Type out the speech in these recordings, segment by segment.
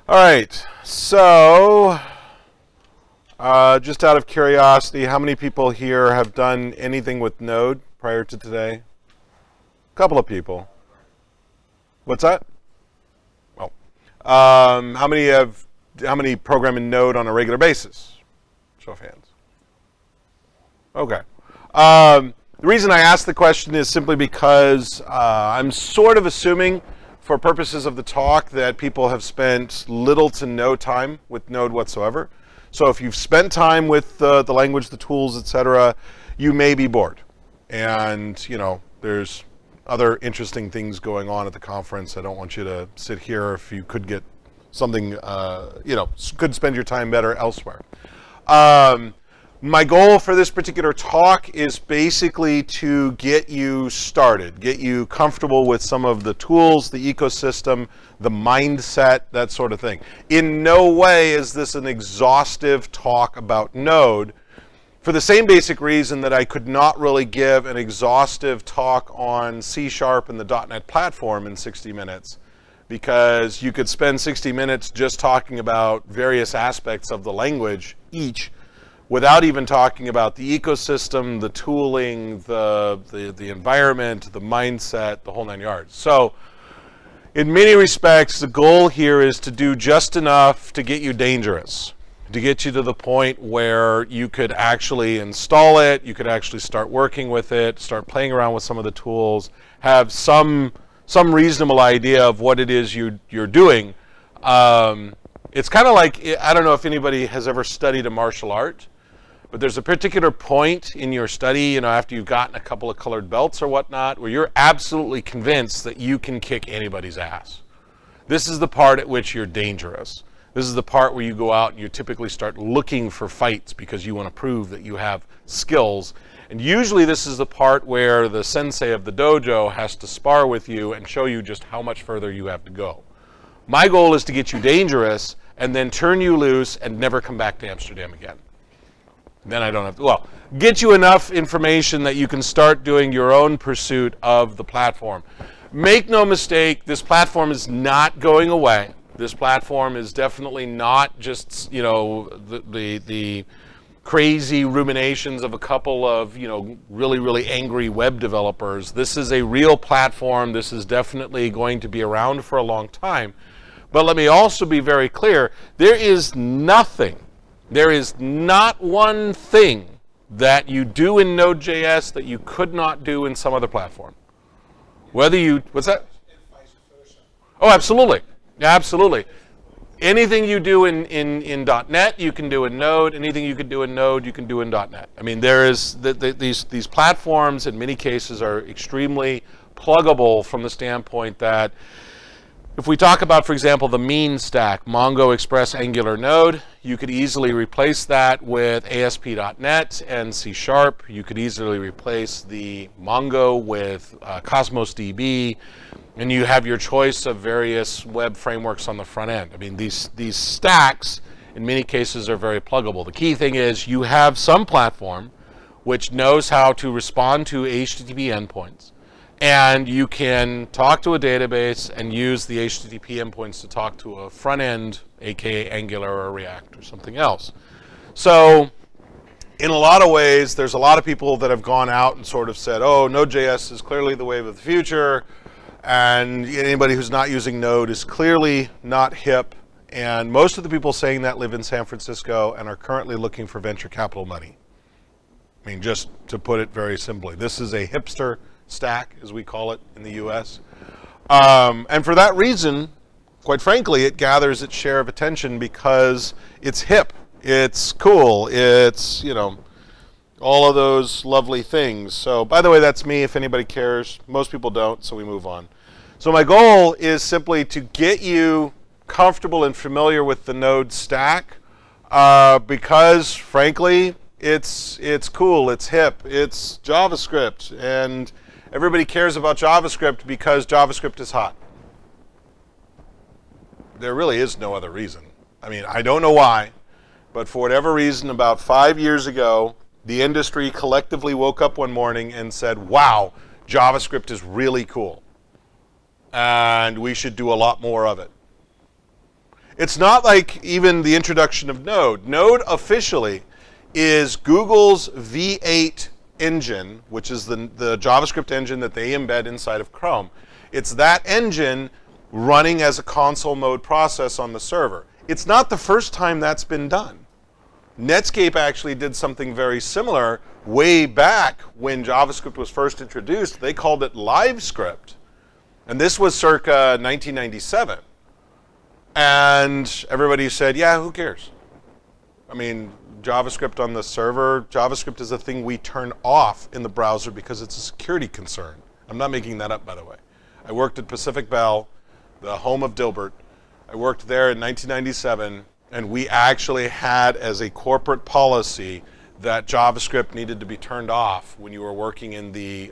All right, so just out of curiosity, how many people here have done anything with Node prior to today? A couple of people. What's that? Oh, how many program in Node on a regular basis? Show of hands. Okay. The reason I asked the question is simply because I'm sort of assuming, for purposes of the talk, that people have spent little to no time with Node whatsoever. So if you've spent time with the language, the tools, etc., you may be bored. And, you know, there's other interesting things going on at the conference. I don't want you to sit here if you could get something, you know, could spend your time better elsewhere. My goal for this particular talk is basically to get you started, get you comfortable with some of the tools, the ecosystem, the mindset, that sort of thing. In no way is this an exhaustive talk about Node, for the same basic reason that I could not really give an exhaustive talk on C# and the .NET platform in 60 minutes, because you could spend 60 minutes just talking about various aspects of the language each, without even talking about the ecosystem, the tooling, the environment, the mindset, the whole 9 yards. So in many respects, the goal here is to do just enough to get you dangerous, to get you to the point where you could actually install it, you could actually start working with it, start playing around with some of the tools, have some reasonable idea of what it is you're doing. It's kind of like, I don't know if anybody has ever studied a martial art, but there's a particular point in your study, you know, after you've gotten a couple of colored belts or whatnot, where you're absolutely convinced that you can kick anybody's ass. This is the part at which you're dangerous. This is the part where you go out and you typically start looking for fights because you want to prove that you have skills. And usually this is the part where the sensei of the dojo has to spar with you and show you just how much further you have to go. My goal is to get you dangerous and then turn you loose and never come back to Amsterdam again. Then I don't have to, well, get you enough information that you can start doing your own pursuit of the platform. Make no mistake, this platform is not going away. This platform is definitely not just, you know, the crazy ruminations of a couple of, you know, really angry web developers. This is a real platform. This is definitely going to be around for a long time. But let me also be very clear, there is not one thing that you do in Node.js that you could not do in some other platform. Whether you, what's that? Oh, absolutely. Absolutely. Anything you do in .NET, you can do in Node. Anything you can do in Node, you can do in .NET. I mean, there is, these platforms in many cases are extremely pluggable from the standpoint that if we talk about, for example, the mean stack, Mongo, Express, Angular, Node, you could easily replace that with ASP.NET and C#. You could easily replace the Mongo with Cosmos DB, and you have your choice of various web frameworks on the front end. I mean, these stacks, in many cases, are very pluggable. The key thing is you have some platform which knows how to respond to HTTP endpoints. And you can talk to a database and use the HTTP endpoints to talk to a front end, aka Angular or React or something else. So in a lot of ways, there's a lot of people that have gone out and sort of said, oh, Node.js is clearly the wave of the future, and anybody who's not using Node is clearly not hip. And most of the people saying that live in San Francisco and are currently looking for venture capital money. I mean, just to put it very simply, this is a hipster stack, as we call it in the US. And for that reason, quite frankly, it gathers its share of attention because it's hip, it's cool, it's, you know, all of those lovely things. So, by the way, that's me, if anybody cares. Most people don't, so we move on. So my goal is simply to get you comfortable and familiar with the Node stack because, frankly, it's cool, it's hip, it's JavaScript, and everybody cares about JavaScript because JavaScript is hot. There really is no other reason. I mean, I don't know why, but for whatever reason, about 5 years ago, the industry collectively woke up one morning and said, wow, JavaScript is really cool, and we should do a lot more of it. It's not like even the introduction of Node. Node officially is Google's V8 engine, which is the JavaScript engine that they embed inside of Chrome. It's that engine running as a console mode process on the server. It's not the first time that's been done. Netscape actually did something very similar way back when JavaScript was first introduced. They called it LiveScript. And this was circa 1997. And everybody said, yeah, who cares? I mean, JavaScript on the server, JavaScript is a thing we turn off in the browser because it's a security concern. I'm not making that up, by the way. I worked at Pacific Bell, the home of Dilbert. I worked there in 1997, and we actually had as a corporate policy that JavaScript needed to be turned off when you were working in the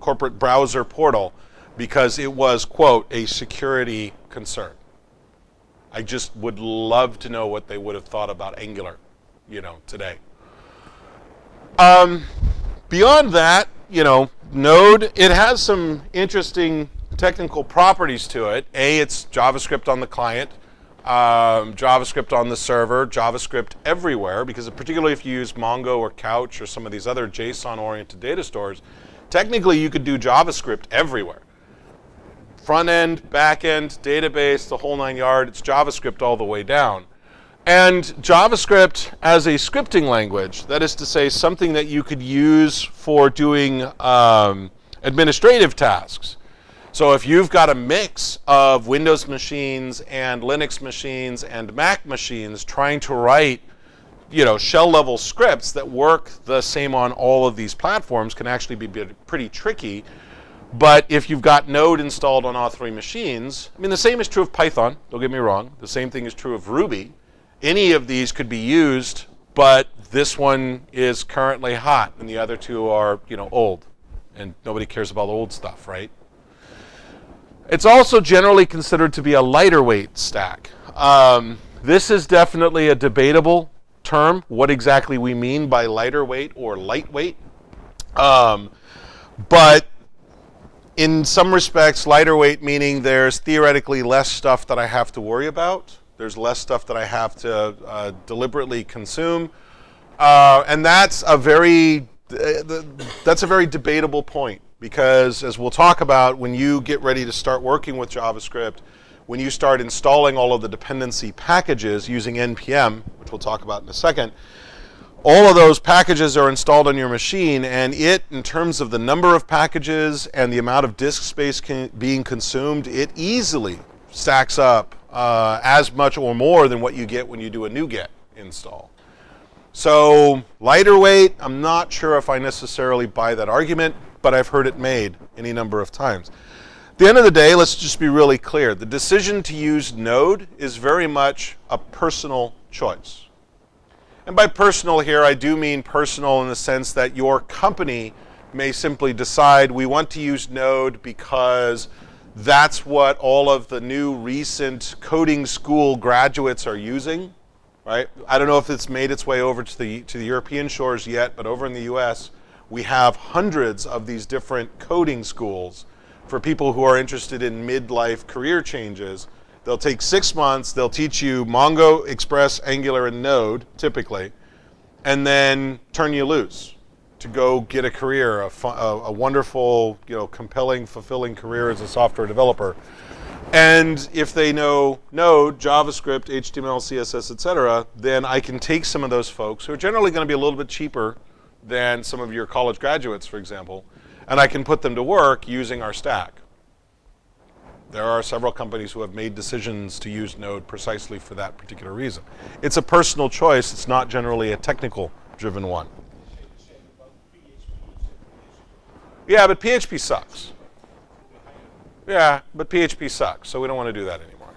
corporate browser portal because it was, quote, a security concern. I just would love to know what they would have thought about Angular, you know, today. Beyond that, you know, Node, it has some interesting technical properties to it. It's JavaScript on the client, JavaScript on the server, JavaScript everywhere, because particularly if you use Mongo or Couch or some of these other JSON-oriented data stores, technically you could do JavaScript everywhere. Front end, back end, database, the whole 9 yards, it's JavaScript all the way down. And JavaScript as a scripting language, that is to say something that you could use for doing administrative tasks. So if you've got a mix of Windows machines and Linux machines and Mac machines trying to write, you know, shell-level scripts that work the same on all of these platforms can actually be pretty tricky. But if you've got Node installed on all three machines, I mean, the same is true of Python, don't get me wrong. The same thing is true of Ruby. Any of these could be used, but this one is currently hot, and the other two are, you know, old. And nobody cares about old stuff, right? It's also generally considered to be a lighter weight stack. This is definitely a debatable term, what exactly we mean by lighter weight or lightweight. But in some respects, lighter weight meaning there's theoretically less stuff that I have to worry about. There's less stuff that I have to deliberately consume. And that's a very debatable point, because as we'll talk about, when you get ready to start working with JavaScript, when you start installing all of the dependency packages using NPM, which we'll talk about in a second, all of those packages are installed on your machine, and it, in terms of the number of packages and the amount of disk space being consumed, it easily stacks up as much or more than what you get when you do a NuGet install. So lighter weight, I'm not sure if I necessarily buy that argument, but I've heard it made any number of times. At the end of the day, let's just be really clear. The decision to use Node is very much a personal choice. And by personal here, I do mean personal in the sense that your company may simply decide we want to use Node because that's what all of the new recent coding school graduates are using, right? I don't know if it's made its way over to the European shores yet, but over in the US, we have hundreds of these different coding schools for people who are interested in midlife career changes. They'll take 6 months, they'll teach you Mongo, Express, Angular, and Node, typically, and then turn you loose to go get a career, a wonderful, you know, compelling, fulfilling career as a software developer. And if they know Node, JavaScript, HTML, CSS, etc., then I can take some of those folks who are generally going to be a little bit cheaper than some of your college graduates, for example, and I can put them to work using our stack. There are several companies who have made decisions to use Node precisely for that particular reason. It's a personal choice. It's not generally a technical-driven one. Yeah, but PHP sucks. Yeah, but PHP sucks, so we don't want to do that anymore.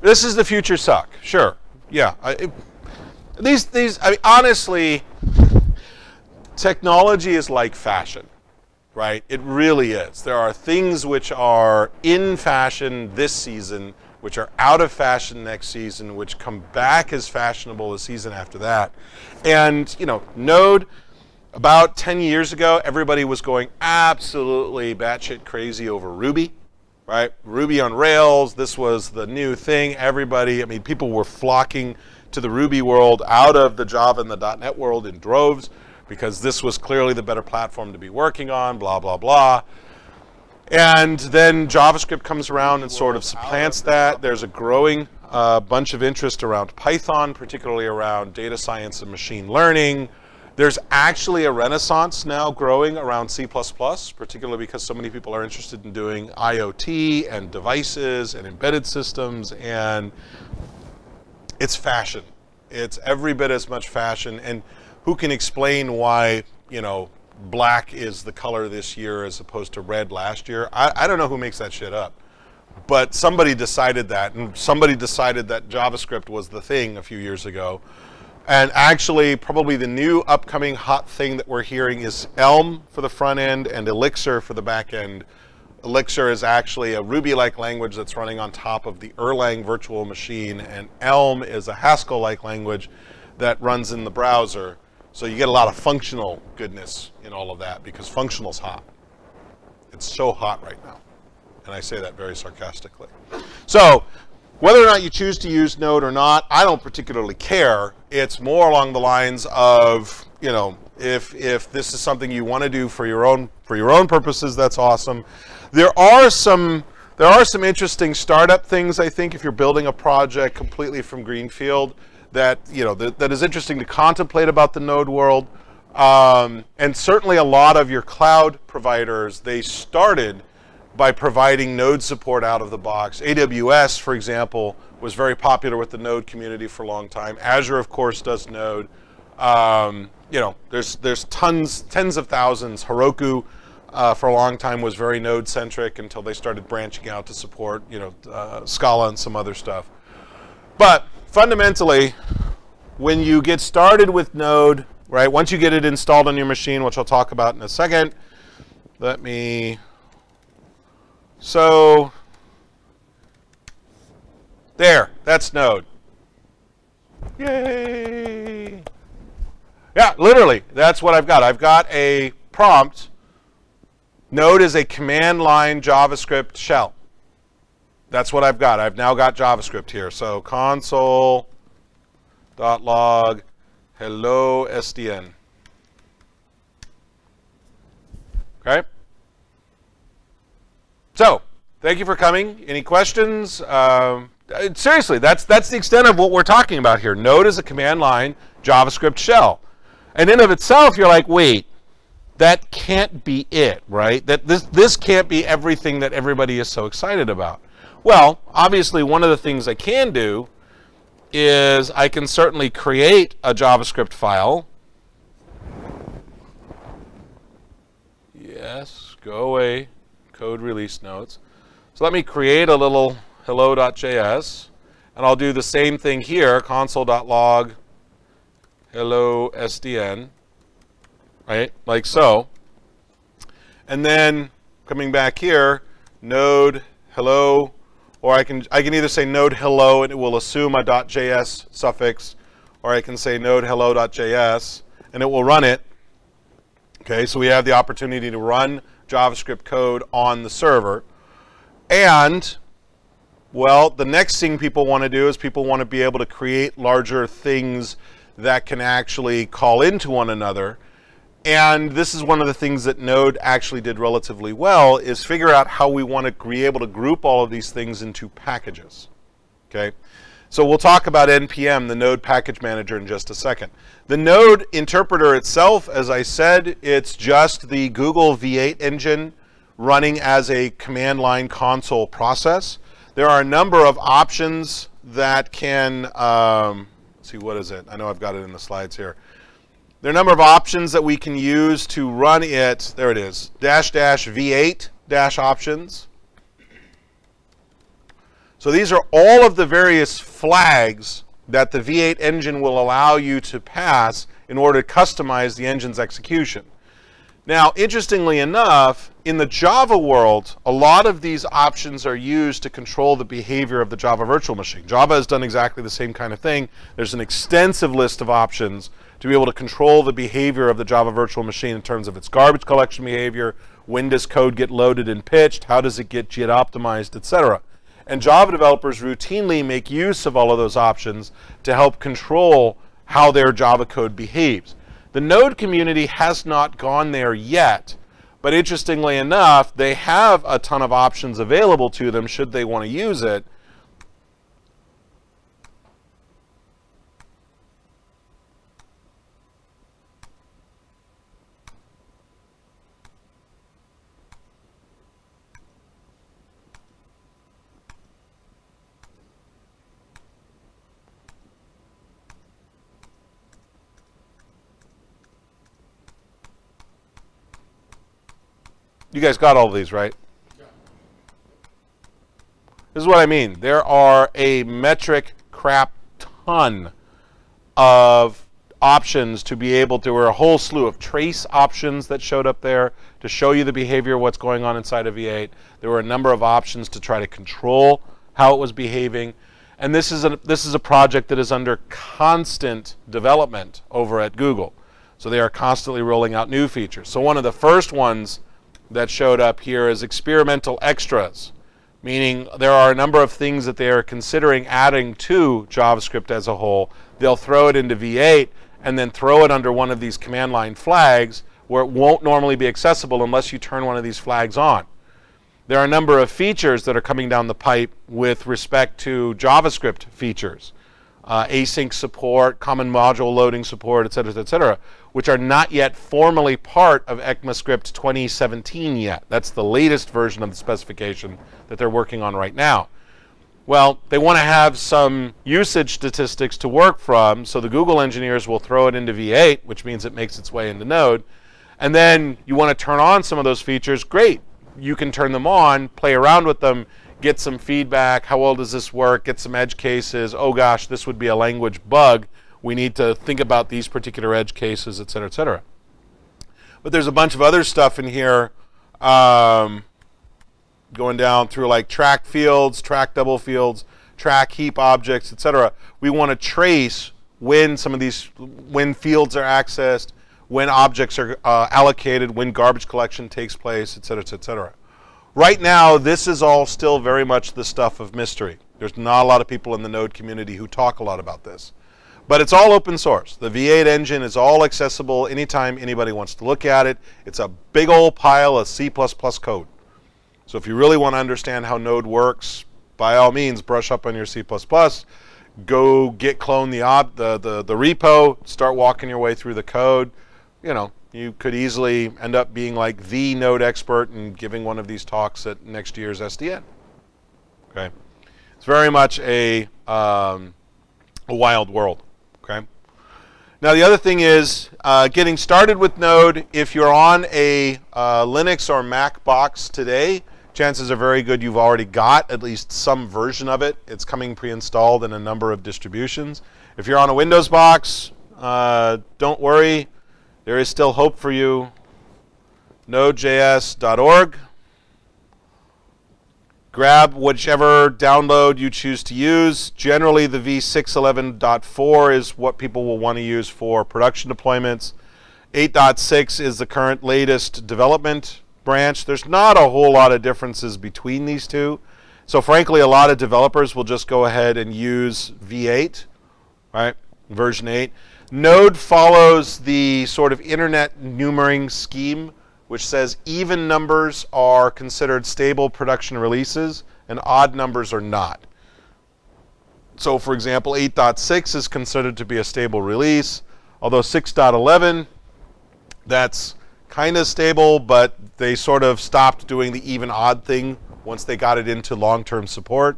This is the future suck, sure. Yeah. I mean, honestly, technology is like fashion. Right? It really is. There are things which are in fashion this season, which are out of fashion next season, which come back as fashionable the season after that. And, you know, Node, about 10 years ago, everybody was going absolutely batshit crazy over Ruby. right? Ruby on Rails, this was the new thing. Everybody, I mean, people were flocking to the Ruby world out of the Java and the .NET world in droves because this was clearly the better platform to be working on, blah, blah, blah. And then JavaScript comes around and sort of supplants that. There's a growing bunch of interest around Python, particularly around data science and machine learning. There's actually a renaissance now growing around C++, particularly because so many people are interested in doing IoT and devices and embedded systems, and it's fashion. It's every bit as much fashion, and who can explain why, you know, black is the color this year as opposed to red last year? I don't know who makes that shit up, but somebody decided that, and somebody decided that JavaScript was the thing a few years ago. And actually, probably the new upcoming hot thing that we're hearing is Elm for the front end and Elixir for the back end. Elixir is actually a Ruby-like language that's running on top of the Erlang virtual machine, and Elm is a Haskell-like language that runs in the browser. So you get a lot of functional goodness in all of that because functional's hot. It's so hot right now. And I say that very sarcastically. So whether or not you choose to use Node or not, I don't particularly care. It's more along the lines of, you know, if this is something you want to do for your own purposes, that's awesome. There are some interesting startup things, I think, if you're building a project completely from greenfield, that, you know, that is interesting to contemplate about the Node world. And certainly a lot of your cloud providers, they started by providing Node support out of the box. AWS, for example, was very popular with the Node community for a long time. Azure, of course, does Node. You know, there's tens of thousands. Heroku, for a long time, was very Node-centric until they started branching out to support, you know, Scala and some other stuff. But fundamentally, when you get started with Node, right, once you get it installed on your machine, which I'll talk about in a second, so there, that's Node. Yay! Yeah, literally, that's what I've got. I've got a prompt. Node is a command line JavaScript shell. That's what I've got. I've now got JavaScript here. So console.log hello SDN. Okay. So, thank you for coming. Any questions? Seriously, that's the extent of what we're talking about here. Node is a command line JavaScript shell. And in of itself, you're like, wait, that can't be it, right? That this can't be everything that everybody is so excited about. Well, obviously, one of the things I can do is I can certainly create a JavaScript file. Yes, go away. Code release notes. So let me create a little hello.js, and I'll do the same thing here, console.log hello SDN, right, like so. And then coming back here, node hello, or I can either say node hello and it will assume a .js suffix, or I can say node hello.js and it will run it. Okay, so we have the opportunity to run JavaScript code on the server. And, well, the next thing people want to do is people want to be able to create larger things that can actually call into one another. And this is one of the things that Node actually did relatively well, is figure out how we want to be able to group all of these things into packages. Okay? So we'll talk about NPM, the Node Package Manager, in just a second. The Node interpreter itself, as I said, it's just the Google V8 engine running as a command line console process. There are a number of options that can, let's see, what is it? I know I've got it in the slides here. There are a number of options that we can use to run it. There it is, --V8 options. So these are all of the various flags that the V8 engine will allow you to pass in order to customize the engine's execution. Now, interestingly enough, in the Java world, a lot of these options are used to control the behavior of the Java virtual machine. Java has done exactly the same kind of thing. There's an extensive list of options to be able to control the behavior of the Java virtual machine in terms of its garbage collection behavior, when does code get loaded and pitched, how does it get JIT optimized, etc. And Java developers routinely make use of all of those options to help control how their Java code behaves. The Node community has not gone there yet, but interestingly enough, they have a ton of options available to them should they want to use it. You guys got all of these, right? Yeah. This is what I mean. There are a metric crap ton of options to be able to, there were a whole slew of trace options that showed up there to show you the behavior of what's going on inside of V8. There were a number of options to try to control how it was behaving. And this is a project that is under constant development over at Google. So they are constantly rolling out new features. So one of the first ones that showed up here is experimental extras, meaning there are a number of things that they are considering adding to JavaScript as a whole. They'll throw it into V8 and then throw it under one of these command line flags where it won't normally be accessible unless you turn one of these flags on. There are a number of features that are coming down the pipe with respect to JavaScript features, async support, common module loading support, etc., which are not yet formally part of Ecmascript 2017 yet. That's the latest version of the specification that they're working on right now. Well, they want to have some usage statistics to work from, so the Google engineers will throw it into V8, which means it makes its way into Node. And then you want to turn on some of those features, great. You can turn them on, play around with them, get some feedback, how well does this work, get some edge cases, oh gosh, this would be a language bug. We need to think about these particular edge cases, etc., etc. But there's a bunch of other stuff in here going down through like track fields, track double fields, track heap objects, etc. We want to trace when some of these, when fields are accessed, when objects are allocated, when garbage collection takes place, etc., etc. Right now, this is all still very much the stuff of mystery. There's not a lot of people in the Node community who talk a lot about this. But it's all open source. The V8 engine is all accessible anytime anybody wants to look at it. It's a big old pile of C++ code. So if you really want to understand how Node works, by all means, brush up on your C++. Go git clone the repo, start walking your way through the code. You know, you could easily end up being like the Node expert and giving one of these talks at next year's SDN. Okay, it's very much a wild world. Okay. Now the other thing is getting started with Node. If you're on a Linux or Mac box today, chances are very good you've already got at least some version of it. It's coming pre-installed in a number of distributions. If you're on a Windows box, don't worry. There is still hope for you. NodeJS.org. Grab whichever download you choose to use. Generally, the v6.11.4 is what people will want to use for production deployments. 8.6 is the current latest development branch. There's not a whole lot of differences between these two. So frankly, a lot of developers will just go ahead and use V8, right? Version 8. Node follows the sort of internet numbering scheme, which says even numbers are considered stable production releases and odd numbers are not. So for example, 8.6 is considered to be a stable release, although 6.11, that's kind of stable, but they sort of stopped doing the even odd thing once they got it into long-term support.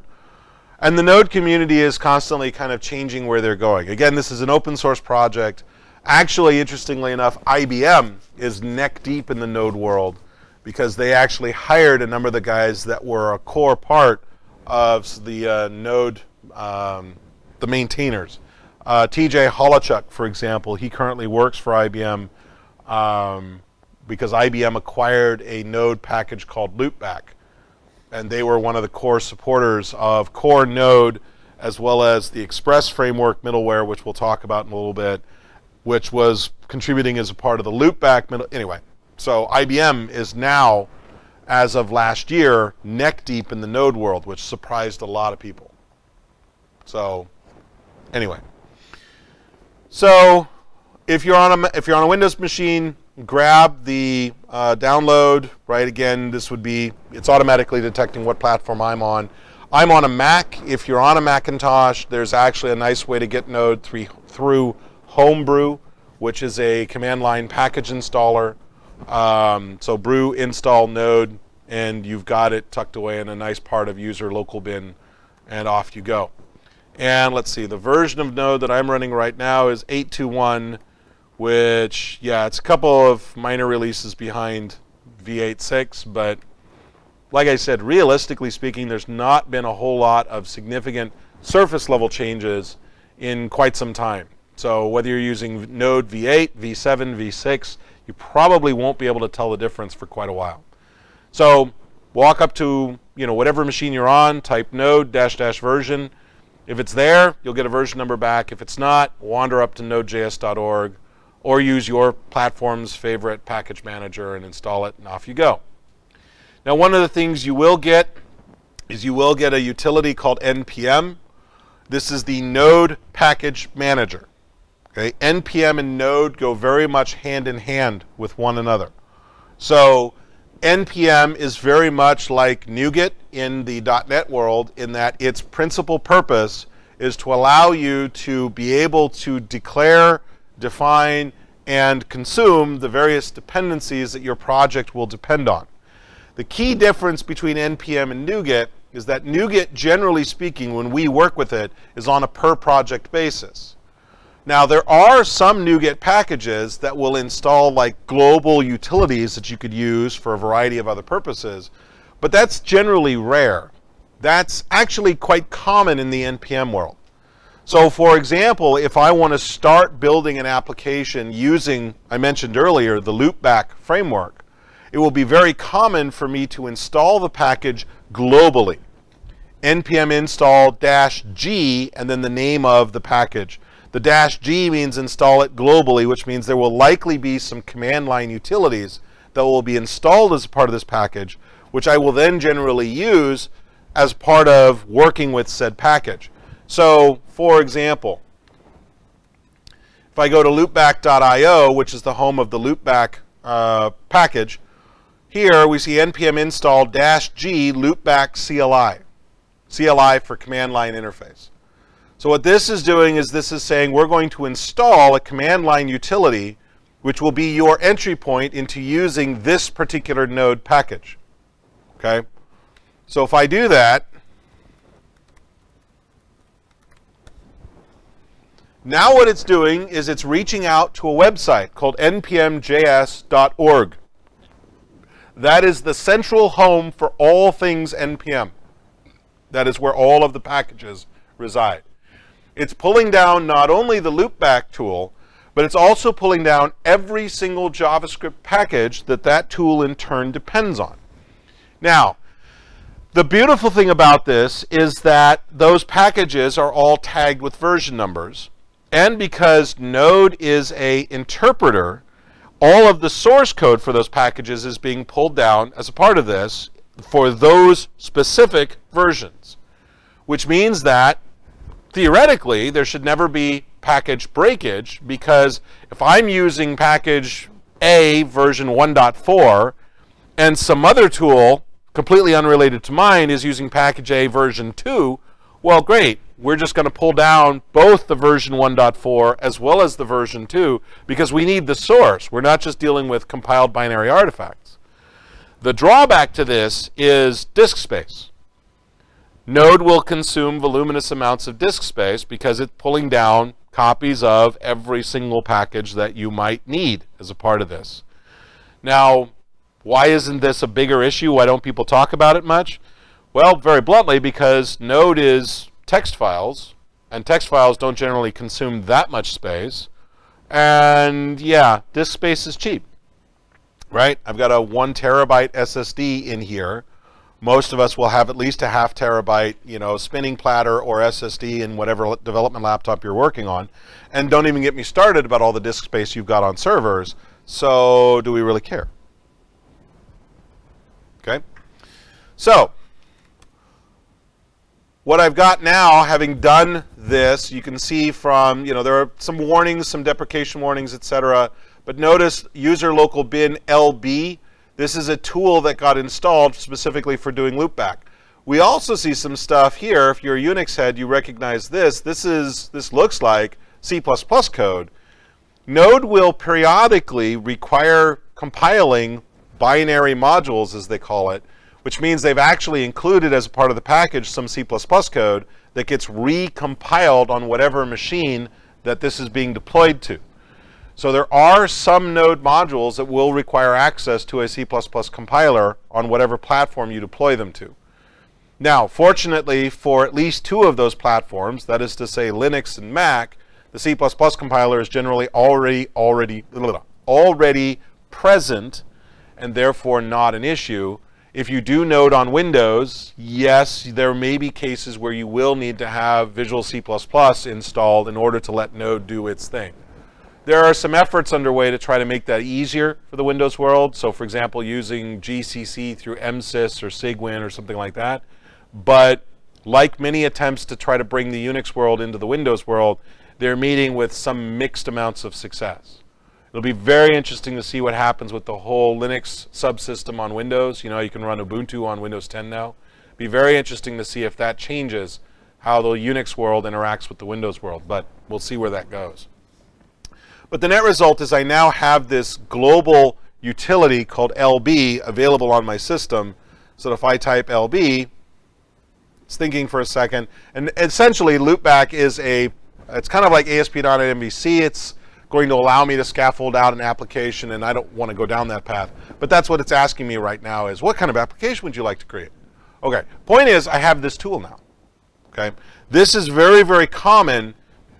And the Node community is constantly kind of changing where they're going. Again, this is an open source project. Actually, interestingly enough, IBM is neck deep in the Node world because they actually hired a number of the guys that were a core part of the Node, the maintainers. TJ Holochuk, for example, he currently works for IBM. because IBM acquired a Node package called Loopback. And they were one of the core supporters of core Node, as well as the Express framework middleware, which we'll talk about in a little bit, which was contributing as a part of the Loopback middle. Anyway, so IBM is now, as of last year, neck deep in the Node world, which surprised a lot of people. So, anyway. So, if you're on a Windows machine, grab the download. Right, again, this would be, it's automatically detecting what platform I'm on. I'm on a Mac. If you're on a Macintosh, there's actually a nice way to get Node through Homebrew, which is a command line package installer. So brew install Node, and you've got it tucked away in a nice part of user local bin, and off you go. And let's see, the version of Node that I'm running right now is 8.2.1, which, yeah, it's a couple of minor releases behind v8.6, but like I said, realistically speaking, there's not been a whole lot of significant surface level changes in quite some time. So whether you're using Node v8, v7, v6, you probably won't be able to tell the difference for quite a while. So walk up to, whatever machine you're on, type node -- version. If it's there, you'll get a version number back. If it's not, wander up to nodejs.org or use your platform's favorite package manager and install it, and off you go. Now, one of the things you will get is you will get a utility called npm. This is the Node package manager. Okay? npm and Node go very much hand in hand with one another. So npm is very much like NuGet in the .NET world, in that its principal purpose is to allow you to be able to declare, define, and consume the various dependencies that your project will depend on. The key difference between npm and NuGet is that NuGet, generally speaking, when we work with it, is on a per project basis. Now, there are some NuGet packages that will install like global utilities that you could use for a variety of other purposes, but that's generally rare. That's actually quite common in the npm world. So, for example, if I want to start building an application using, I mentioned earlier, the Loopback framework, it will be very common for me to install the package globally. Npm install -g and then the name of the package. The -g means install it globally, which means there will likely be some command line utilities that will be installed as part of this package, which I will then generally use as part of working with said package. So, for example, if I go to loopback.io, which is the home of the Loopback package, here we see npm install -g loopback CLI. CLI for command line interface. So what this is doing is this is saying we're going to install a command line utility which will be your entry point into using this particular Node package. Okay? So if I do that, now what it's doing is it's reaching out to a website called npmjs.org. That is the central home for all things npm. That is where all of the packages reside. It's pulling down not only the Loopback tool, but it's also pulling down every single JavaScript package that that tool in turn depends on. Now, the beautiful thing about this is that those packages are all tagged with version numbers, and because Node is an interpreter, all of the source code for those packages is being pulled down as a part of this for those specific versions, which means that theoretically there should never be package breakage, because if I'm using package A version 1.4 and some other tool completely unrelated to mine is using package A version 2, well, great. We're just going to pull down both the version 1.4 as well as the version 2 because we need the source. We're not just dealing with compiled binary artifacts. The drawback to this is disk space. Node will consume voluminous amounts of disk space because it's pulling down copies of every single package that you might need as a part of this. Now, why isn't this a bigger issue? Why don't people talk about it much? Well, very bluntly, because Node is text files, and text files don't generally consume that much space. And yeah, disk space is cheap. right? I've got a 1 terabyte SSD in here. Most of us will have at least a 0.5 terabyte, you know, spinning platter or SSD in whatever development laptop you're working on. And don't even get me started about all the disk space you've got on servers. So do we really care? Okay. So what I've got now, having done this, you can see from, you know, there are some warnings, some deprecation warnings, etc. But notice user local bin LB. This is a tool that got installed specifically for doing loopback. We also see some stuff here. If you're a Unix head, you recognize this. This looks like C++ code. Node will periodically require compiling binary modules, as they call it, which means they've actually included as a part of the package some C++ code that gets recompiled on whatever machine that this is being deployed to. So there are some Node modules that will require access to a C++ compiler on whatever platform you deploy them to. Now, fortunately for at least 2 of those platforms, that is to say Linux and Mac, the C++ compiler is generally already present and therefore not an issue. If you do Node on Windows, yes, there may be cases where you will need to have Visual C++ installed in order to let Node do its thing. There are some efforts underway to try to make that easier for the Windows world. So for example, using GCC through MSys or Cygwin or something like that. But like many attempts to try to bring the Unix world into the Windows world, they're meeting with some mixed amounts of success. It'll be very interesting to see what happens with the whole Linux subsystem on Windows. You know, you can run Ubuntu on Windows 10 now. It'll be very interesting to see if that changes how the Unix world interacts with the Windows world, but we'll see where that goes. But the net result is I now have this global utility called LB available on my system. So if I type LB, it's thinking for a second, and essentially loopback is it's kind of like ASP.NET MVC. It's going to allow me to scaffold out an application, and I don't want to go down that path. But that's what it's asking me right now is, what kind of application would you like to create? Okay, point is I have this tool now. Okay, this is very, very common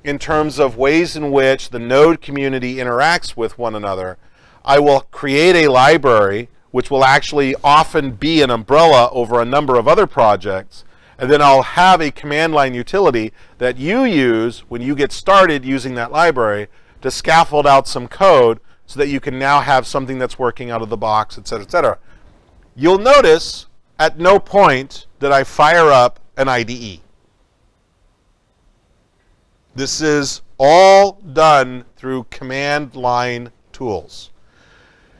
in terms of ways in which the Node community interacts with one another. I will create a library, which will actually often be an umbrella over a number of other projects, and then I'll have a command line utility that you use when you get started using that library to scaffold out some code so that you can now have something that's working out of the box, etc., etc. You'll notice at no point did I fire up an IDE. This is all done through command line tools.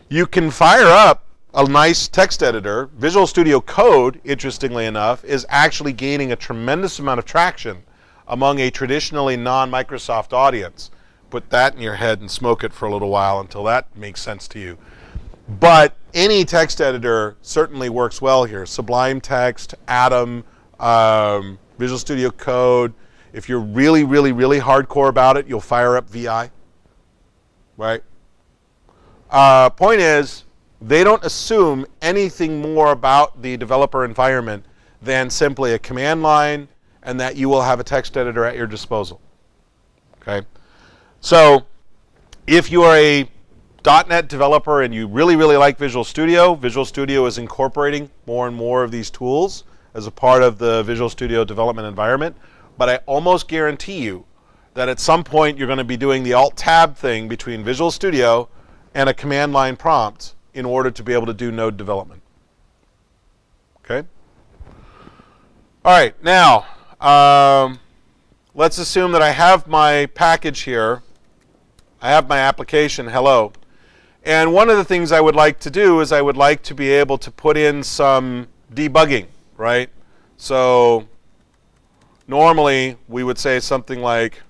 You can fire up a nice text editor. Visual Studio Code, interestingly enough, is actually gaining a tremendous amount of traction among a traditionally non-Microsoft audience. Put that in your head and smoke it for a little while until that makes sense to you. But any text editor certainly works well here. Sublime Text, Atom, Visual Studio Code. If you're really, really, really hardcore about it, you'll fire up VI, right? Point is, they don't assume anything more about the developer environment than simply a command line and that you will have a text editor at your disposal, okay? So if you are a .NET developer and you really, really like Visual Studio is incorporating more and more of these tools as a part of the Visual Studio development environment. But I almost guarantee you that at some point you're going to be doing the Alt-Tab thing between Visual Studio and a command line prompt in order to be able to do Node development. Okay? All right, now let's assume that I have my package here. I have my application, hello. And one of the things I would like to do is I would like to be able to put in some debugging, right? So normally we would say something like,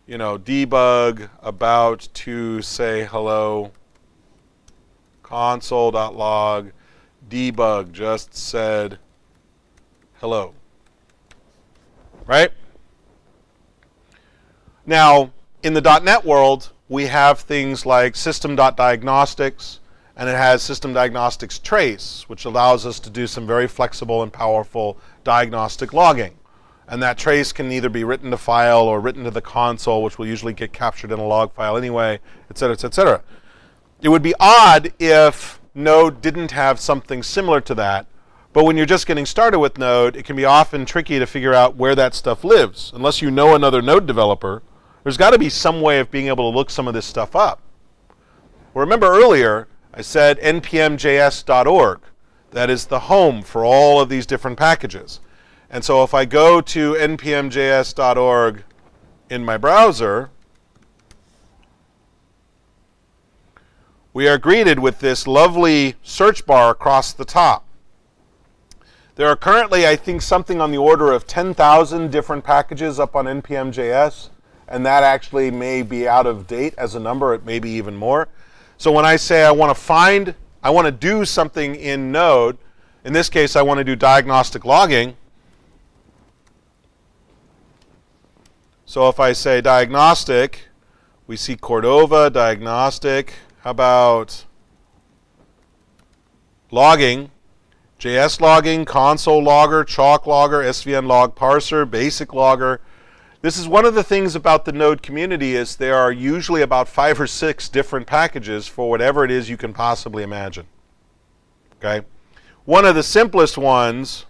you know, debug about to say hello, console.log, debug just said hello, right? Now, in the .NET world, we have things like system.diagnostics, and it has system diagnostics trace, which allows us to do some very flexible and powerful diagnostic logging. And that trace can either be written to file or written to the console, which will usually get captured in a log file anyway, et cetera, et cetera, et cetera. It would be odd if Node didn't have something similar to that, but when you're just getting started with Node, it can be often tricky to figure out where that stuff lives. Unless you know another Node developer, there's got to be some way of being able to look some of this stuff up. Well, remember earlier, I said npmjs.org. That is the home for all of these different packages. And so if I go to npmjs.org in my browser, we are greeted with this lovely search bar across the top. There are currently, I think, something on the order of 10,000 different packages up on npm.js, and that actually may be out of date as a number. It may be even more. So when I say I want to do something in Node, in this case, I want to do diagnostic logging. So if I say diagnostic, we see Cordova, diagnostic. How about logging? JS logging, console logger, chalk logger, SVN log parser, basic logger. This is one of the things about the Node community is there are usually about 5 or 6 different packages for whatever it is you can possibly imagine. Okay? One of the simplest ones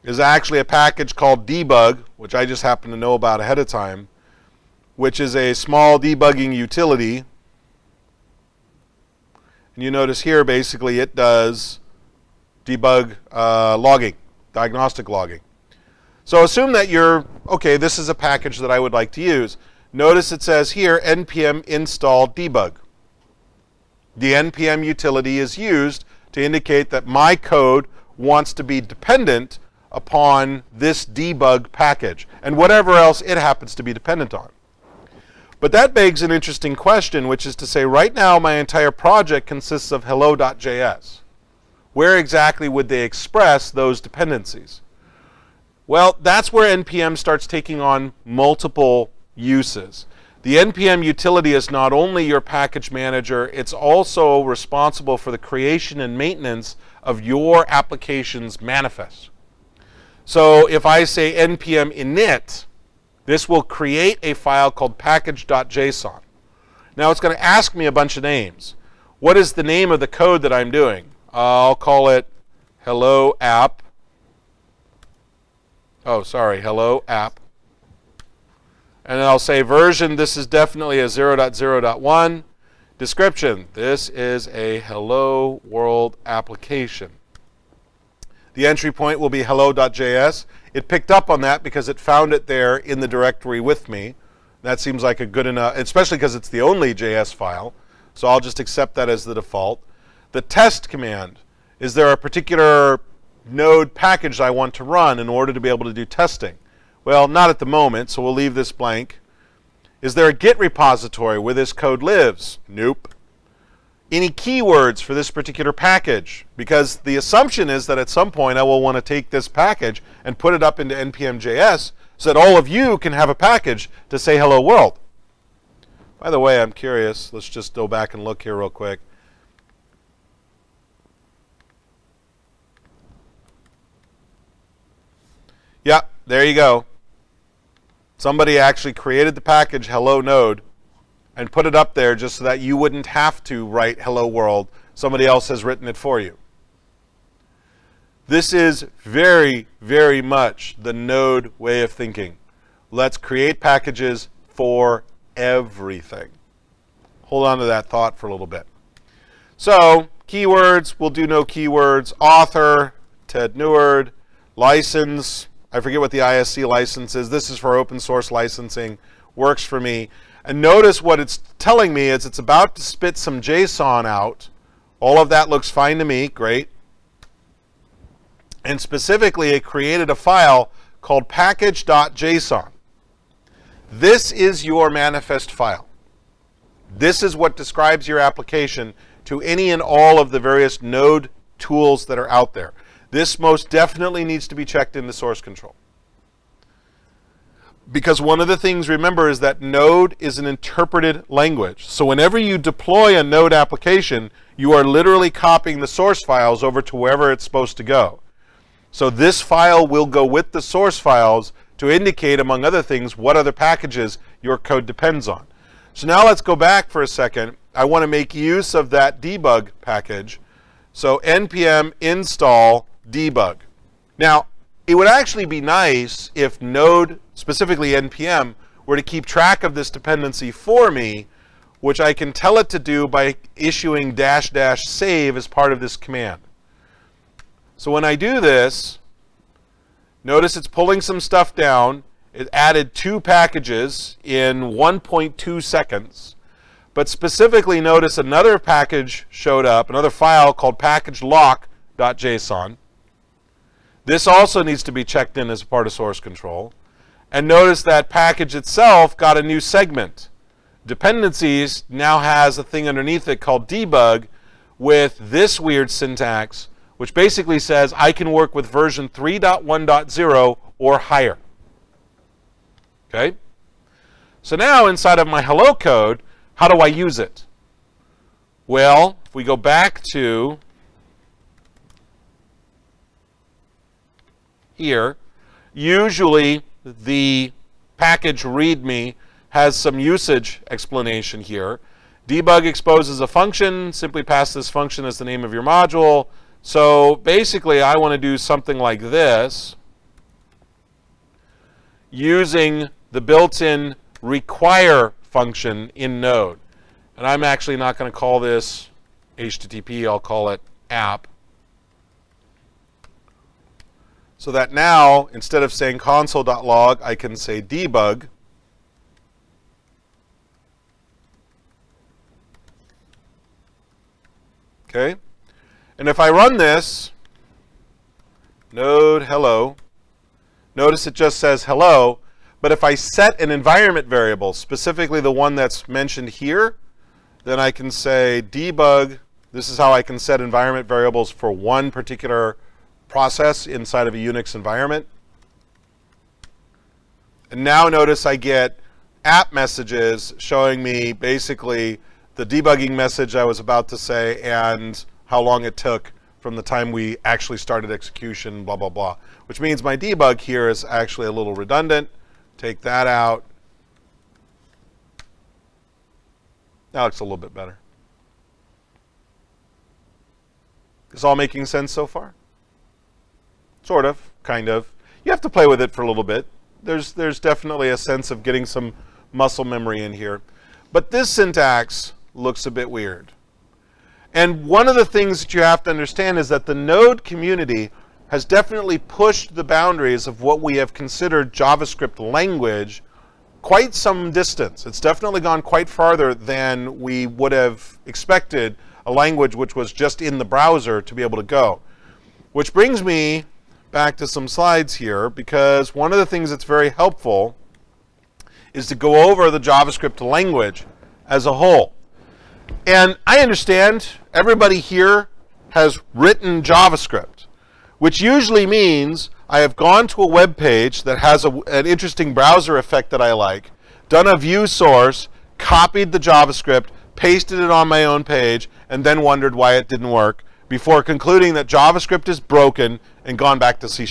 is actually a package called debug, which I just happen to know about ahead of time, which is a small debugging utility. And you notice here basically it does debug logging, diagnostic logging. So assume that okay, this is a package that I would like to use. Notice it says here npm install debug. The npm utility is used to indicate that my code wants to be dependent upon this debug package and whatever else it happens to be dependent on. But that begs an interesting question, which is to say right now my entire project consists of hello.js. Where exactly would they express those dependencies? Well, that's where npm starts taking on multiple uses. The npm utility is not only your package manager, it's also responsible for the creation and maintenance of your application's manifest. So if I say npm init, this will create a file called package.json. Now it's going to ask me a bunch of names. What is the name of the code that I'm doing? I'll call it hello app. Oh, sorry, hello app. And then I'll say version, this is definitely a 0.0.1. Description, this is a hello world application. The entry point will be hello.js. It picked up on that because it found it there in the directory with me. That seems like a good enough, especially because it's the only JS file. So I'll just accept that as the default. The test command, is there a particular Node package I want to run in order to be able to do testing? Well, not at the moment, so we'll leave this blank. Is there a Git repository where this code lives? Nope. Any keywords for this particular package? Because the assumption is that at some point I will want to take this package and put it up into npm.js so that all of you can have a package to say hello world. By the way, I'm curious. Let's just go back and look here real quick. Yeah, there you go. Somebody actually created the package hello node and put it up there just so that you wouldn't have to write hello world. Somebody else has written it for you. This is very, very much the Node way of thinking. Let's create packages for everything. Hold on to that thought for a little bit. So, keywords, we'll do no keywords. Author, Ted Neward. License, I forget what the ISC license is. This is for open source licensing. Works for me. And notice what it's telling me is it's about to spit some JSON out. All of that looks fine to me. Great. And specifically, it created a file called package.json. This is your manifest file. This is what describes your application to any and all of the various Node tools that are out there. This most definitely needs to be checked into source control. Because one of the things, remember, is that Node is an interpreted language. So whenever you deploy a Node application, you are literally copying the source files over to wherever it's supposed to go. So this file will go with the source files to indicate, among other things, what other packages your code depends on. So now let's go back for a second. I want to make use of that debug package. So npm install debug. Now, it would actually be nice if Node, specifically npm, were to keep track of this dependency for me, which I can tell it to do by issuing -- save as part of this command. So when I do this, notice it's pulling some stuff down. It added 2 packages in 1.2 seconds. But specifically, notice another package showed up, another file called packagelock.json. This also needs to be checked in as part of source control. And notice that package itself got a new segment. Dependencies now has a thing underneath it called debug with this weird syntax, which basically says I can work with version 3.1.0 or higher. Okay? So now inside of my hello code, how do I use it? Well, if we go back to here, usually the package readme has some usage explanation here. Debug exposes a function, simply pass this function as the name of your module. So basically I want to do something like this using the built-in require function in Node. And I'm actually not going to call this HTTP, I'll call it app. So that now, instead of saying console.log, I can say debug. Okay? And if I run this, node hello, notice it just says hello, but if I set an environment variable, specifically the one that's mentioned here, then I can say debug. This is how I can set environment variables for one particular process inside of a Unix environment. And now notice I get app messages showing me basically the debugging message I was about to say and how long it took from the time we actually started execution, blah, blah, blah. Which means my debug here is actually a little redundant. Take that out. That looks a little bit better. Is all making sense so far? Sort of, kind of. You have to play with it for a little bit. There's definitely a sense of getting some muscle memory in here. But this syntax looks a bit weird. And one of the things that you have to understand is that the Node community has definitely pushed the boundaries of what we have considered JavaScript language quite some distance. It's definitely gone quite farther than we would have expected a language which was just in the browser to be able to go. Which brings me back to some slides here, because one of the things that's very helpful is to go over the JavaScript language as a whole. And I understand everybody here has written JavaScript, which usually means I have gone to a web page that has an interesting browser effect that I like, done a view source, copied the JavaScript, pasted it on my own page, and then wondered why it didn't work, before concluding that JavaScript is broken and gone back to C#.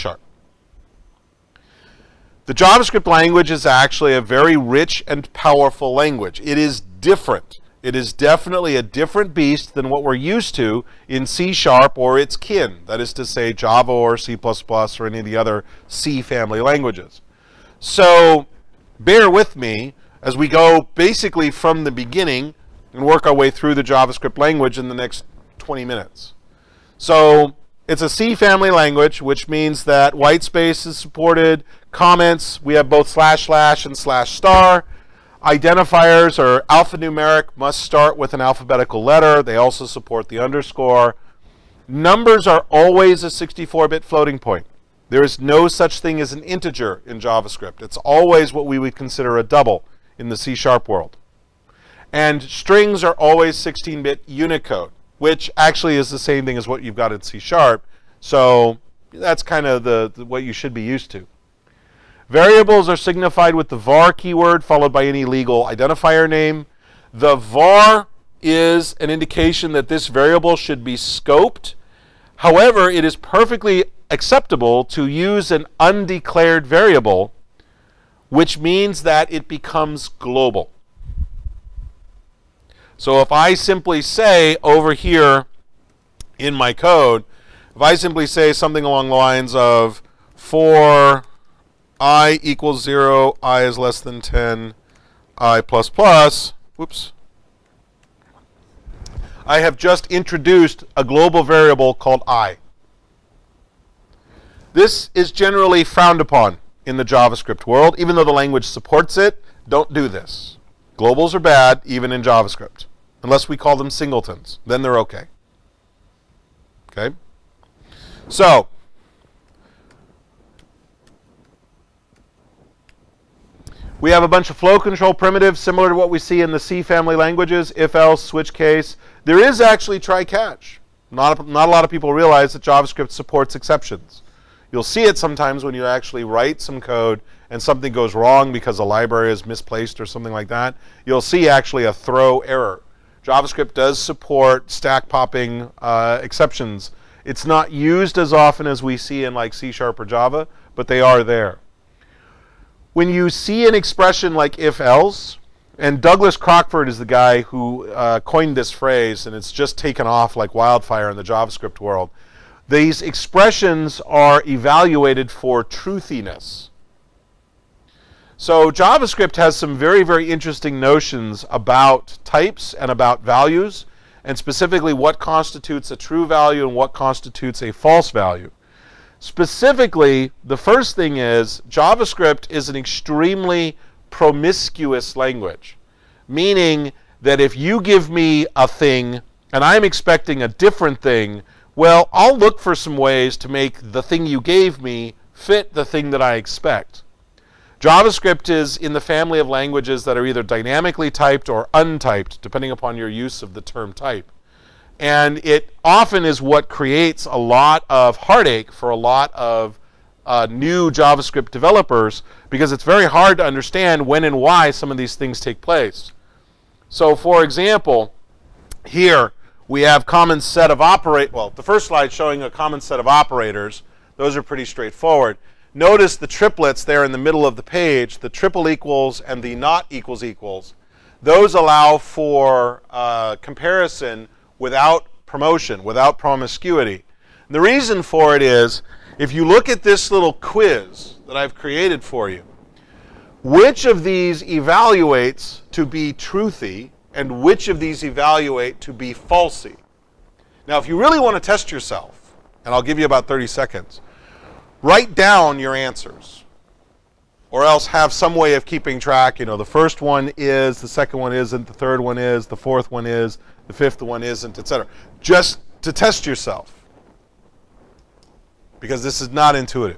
The JavaScript language is actually a very rich and powerful language. It is different. It is definitely a different beast than what we're used to in C# or its kin, that is to say Java or C++ or any of the other C family languages. So bear with me as we go basically from the beginning and work our way through the JavaScript language in the next 20 minutes. So it's a C family language, which means that white space is supported, comments, we have both / and /*. Identifiers are alphanumeric, must start with an alphabetical letter. They also support the underscore. Numbers are always a 64-bit floating point. There is no such thing as an integer in JavaScript. It's always what we would consider a double in the C# world. And strings are always 16-bit Unicode, which actually is the same thing as what you've got in C#. So that's kind of what you should be used to. Variables are signified with the var keyword followed by any legal identifier name. The var is an indication that this variable should be scoped. However, it is perfectly acceptable to use an undeclared variable, which means that it becomes global. So if I simply say over here in my code, if I simply say something along the lines of for I equals 0, I is less than 10, I plus plus, whoops, I have just introduced a global variable called I. This is generally frowned upon in the JavaScript world. Even though the language supports it, don't do this. Globals are bad, even in JavaScript, unless we call them singletons. Then they're okay. Okay? So, we have a bunch of flow control primitives similar to what we see in the C family languages, if else, switch case. There is actually try catch. Not a lot of people realize that JavaScript supports exceptions. You'll see it sometimes when you actually write some code and something goes wrong because a library is misplaced or something like that. You'll see actually a throw error. JavaScript does support stack popping exceptions. It's not used as often as we see in like C# or Java, but they are there. When you see an expression like if else, and Douglas Crockford is the guy who coined this phrase, and it's just taken off like wildfire in the JavaScript world. These expressions are evaluated for truthiness. So JavaScript has some very, very interesting notions about types and about values, and specifically what constitutes a true value and what constitutes a false value. Specifically, the first thing is JavaScript is an extremely promiscuous language, meaning that if you give me a thing and I'm expecting a different thing, well, I'll look for some ways to make the thing you gave me fit the thing that I expect. JavaScript is in the family of languages that are either dynamically typed or untyped, depending upon your use of the term type. And it often is what creates a lot of heartache for a lot of new JavaScript developers, because it's very hard to understand when and why some of these things take place. So for example, here we have common set of the first slide showing a common set of operators. Those are pretty straightforward. Notice the triplets there in the middle of the page, the triple equals and the not equals equals. Those allow for comparison without promotion, without promiscuity. And the reason for it is, if you look at this little quiz that I've created for you, which of these evaluates to be truthy and which of these evaluate to be falsy? Now, if you really want to test yourself, and I'll give you about 30 seconds, write down your answers, or else have some way of keeping track. You know, the first one is, the second one isn't, the third one is, the fourth one is, the fifth one isn't, etc. Just to test yourself, because this is not intuitive.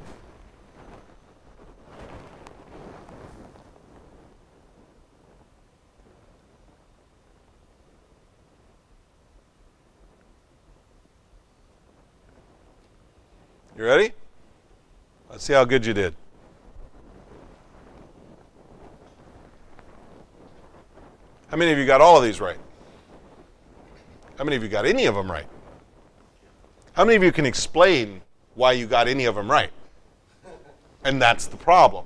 You ready? Let's see how good you did. How many of you got all of these right? How many of you got any of them right? How many of you can explain why you got any of them right? And that's the problem.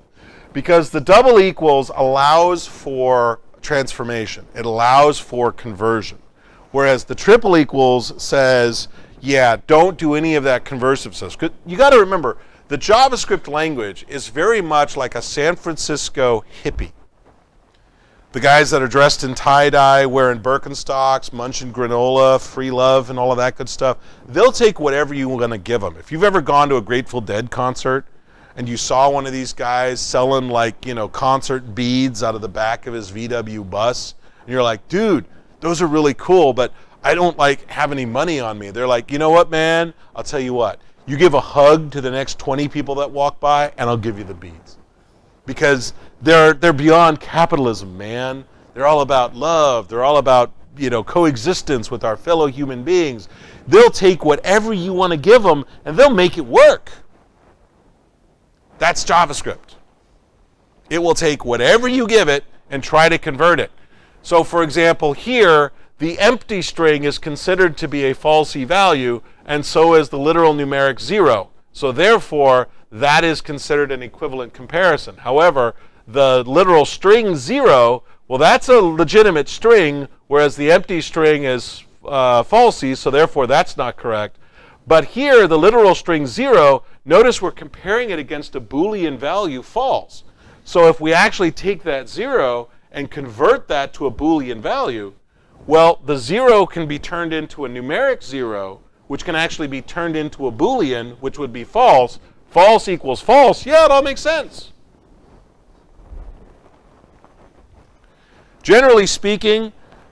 Because the double equals allows for transformation. It allows for conversion. Whereas the triple equals says, yeah, don't do any of that conversive stuff. You got to remember, the JavaScript language is very much like a San Francisco hippie. The guys that are dressed in tie-dye, wearing Birkenstocks, munching granola, free love, and all of that good stuff, they'll take whatever you're going to give them. If you've ever gone to a Grateful Dead concert and you saw one of these guys selling, like, you know, concert beads out of the back of his VW bus, and you're like, dude, those are really cool, but I don't like have any money on me. They're like, you know what, man? I'll tell you what. You give a hug to the next 20 people that walk by, and I'll give you the beads. Because they're beyond capitalism, man. They're all about love. They're all about, you know, coexistence with our fellow human beings. They'll take whatever you want to give them, and they'll make it work. That's JavaScript. It will take whatever you give it and try to convert it. So, for example, here, the empty string is considered to be a falsy value, and so is the literal numeric 0. So therefore, that is considered an equivalent comparison. However, the literal string 0, well, that's a legitimate string, whereas the empty string is falsy, so therefore that's not correct. But here, the literal string 0, notice we're comparing it against a Boolean value false. So if we actually take that 0 and convert that to a Boolean value, well, the 0 can be turned into a numeric 0, which can actually be turned into a Boolean, which would be false. False equals false. Yeah, it all makes sense. Generally speaking,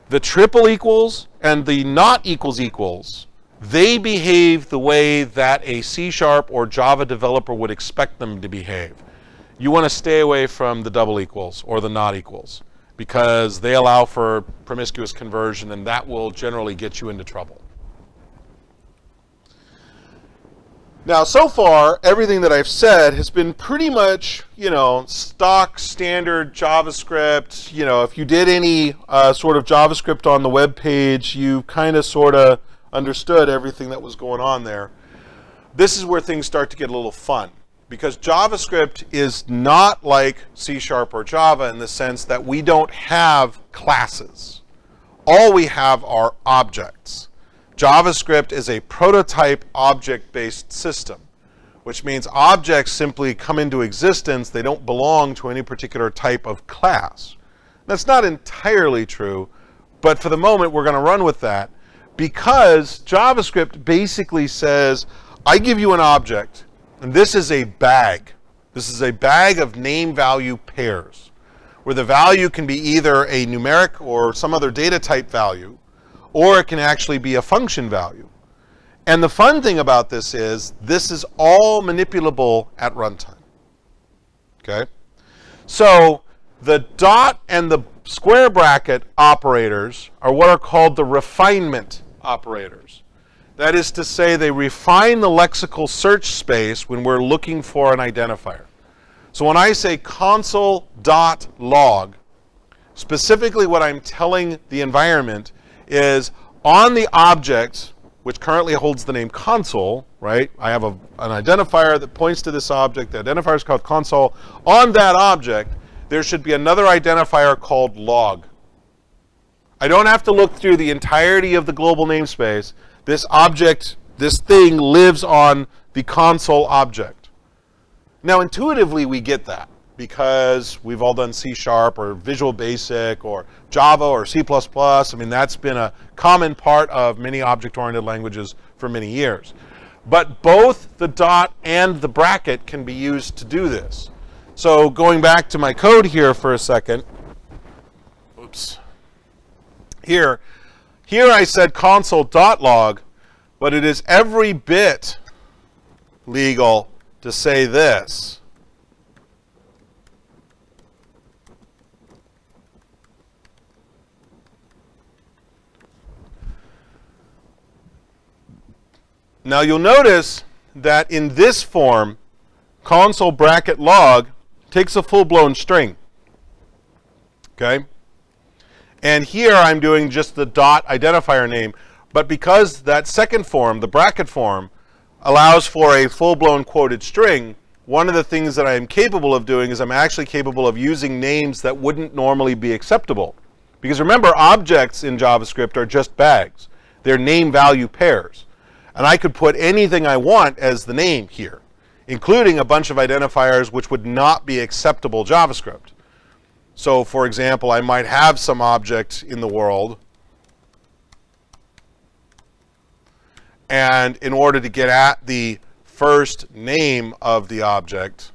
the triple equals and the not equals, they behave the way that a C# or Java developer would expect them to behave. You want to stay away from the double equals or the not equals because they allow for promiscuous conversion, and that will generally get you into trouble. Now, so far, everything that I've said has been pretty much, stock standard JavaScript. If you did any sort of JavaScript on the web page, you kind of sort of understood everything that was going on there. This is where things start to get a little fun, because JavaScript is not like C# or Java in the sense that we don't have classes. All we have are objects. JavaScript is a prototype object-based system, which means objects simply come into existence. They don't belong to any particular type of class. That's not entirely true, but for the moment we're going to run with that, because JavaScript basically says, I give you an object, and this is a bag. This is a bag of name-value pairs, where the value can be either a numeric or some other data type value, or it can actually be a function value. And the fun thing about this is all manipulable at runtime. Okay? So the dot and the square bracket operators are what are called the refinement operators. That is to say, they refine the lexical search space when we're looking for an identifier. So when I say console.log, specifically what I'm telling the environment is on the object, which currently holds the name console, right? I have an identifier that points to this object. The identifier is called console. On that object, there should be another identifier called log. I don't have to look through the entirety of the global namespace. This object, this thing lives on the console object. Now, intuitively, we get that, because we've all done C# or Visual Basic or Java or C++. I mean, that's been a common part of many object-oriented languages for many years. But both the dot and the bracket can be used to do this. So going back to my code here for a second. Oops. Here I said console.log, but it is every bit legal to say this. Now you'll notice that in this form, console bracket log takes a full-blown string. Okay? And here I'm doing just the dot identifier name, but because that second form, the bracket form, allows for a full-blown quoted string, one of the things that I am capable of doing is I'm actually capable of using names that wouldn't normally be acceptable. Because remember, objects in JavaScript are just bags. They're name-value pairs. And I could put anything I want as the name here, including a bunch of identifiers which would not be acceptable JavaScript. So, for example, I might have some object in the world, and in order to get at the first name of the object,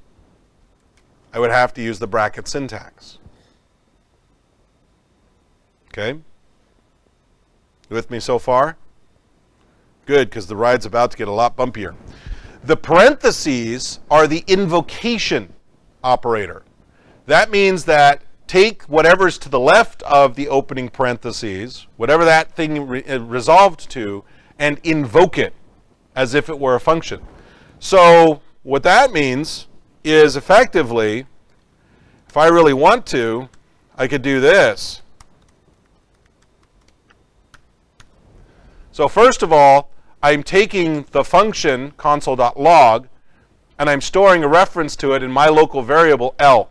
I would have to use the bracket syntax. Okay? You with me so far? Good, because the ride's about to get a lot bumpier. The parentheses are the invocation operator. That means that take whatever's to the left of the opening parentheses, whatever that thing resolved to, and invoke it as if it were a function. So what that means is effectively, if I really want to, I could do this. So first of all, I'm taking the function console.log and I'm storing a reference to it in my local variable L.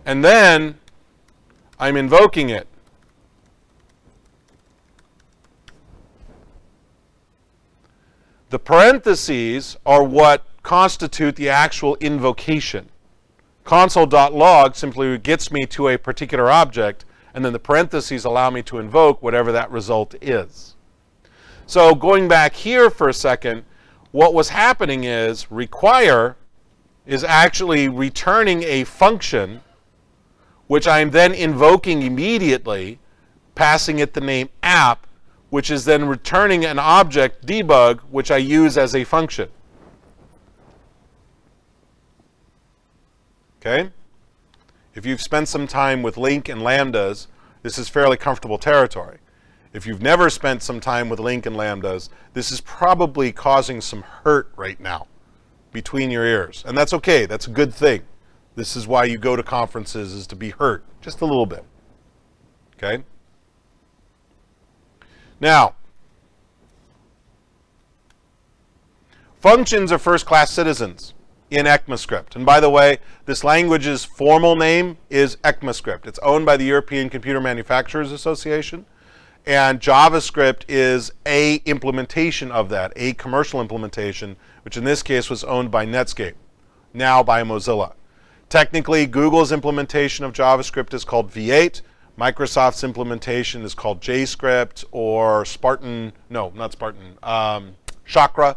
And then I'm invoking it. The parentheses are what constitute the actual invocation. Console.log simply gets me to a particular object, and then the parentheses allow me to invoke whatever that result is. So going back here for a second, what was happening is require is actually returning a function which I'm then invoking immediately, passing it the name app, which is then returning an object, debug, which I use as a function. Okay? If you've spent some time with LINQ and lambdas, this is fairly comfortable territory. If you've never spent some time with LINQ and lambdas, this is probably causing some hurt right now between your ears. And that's okay. That's a good thing. This is why you go to conferences, is to be hurt just a little bit. Okay? Now, functions are first-class citizens in Ecmascript. And by the way, this language's formal name is Ecmascript. It's owned by the European Computer Manufacturers Association. And JavaScript is a implementation of that, a commercial implementation, which in this case was owned by Netscape, now by Mozilla. Technically, Google's implementation of JavaScript is called V8. Microsoft's implementation is called JScript or Spartan, no, not Spartan, Chakra.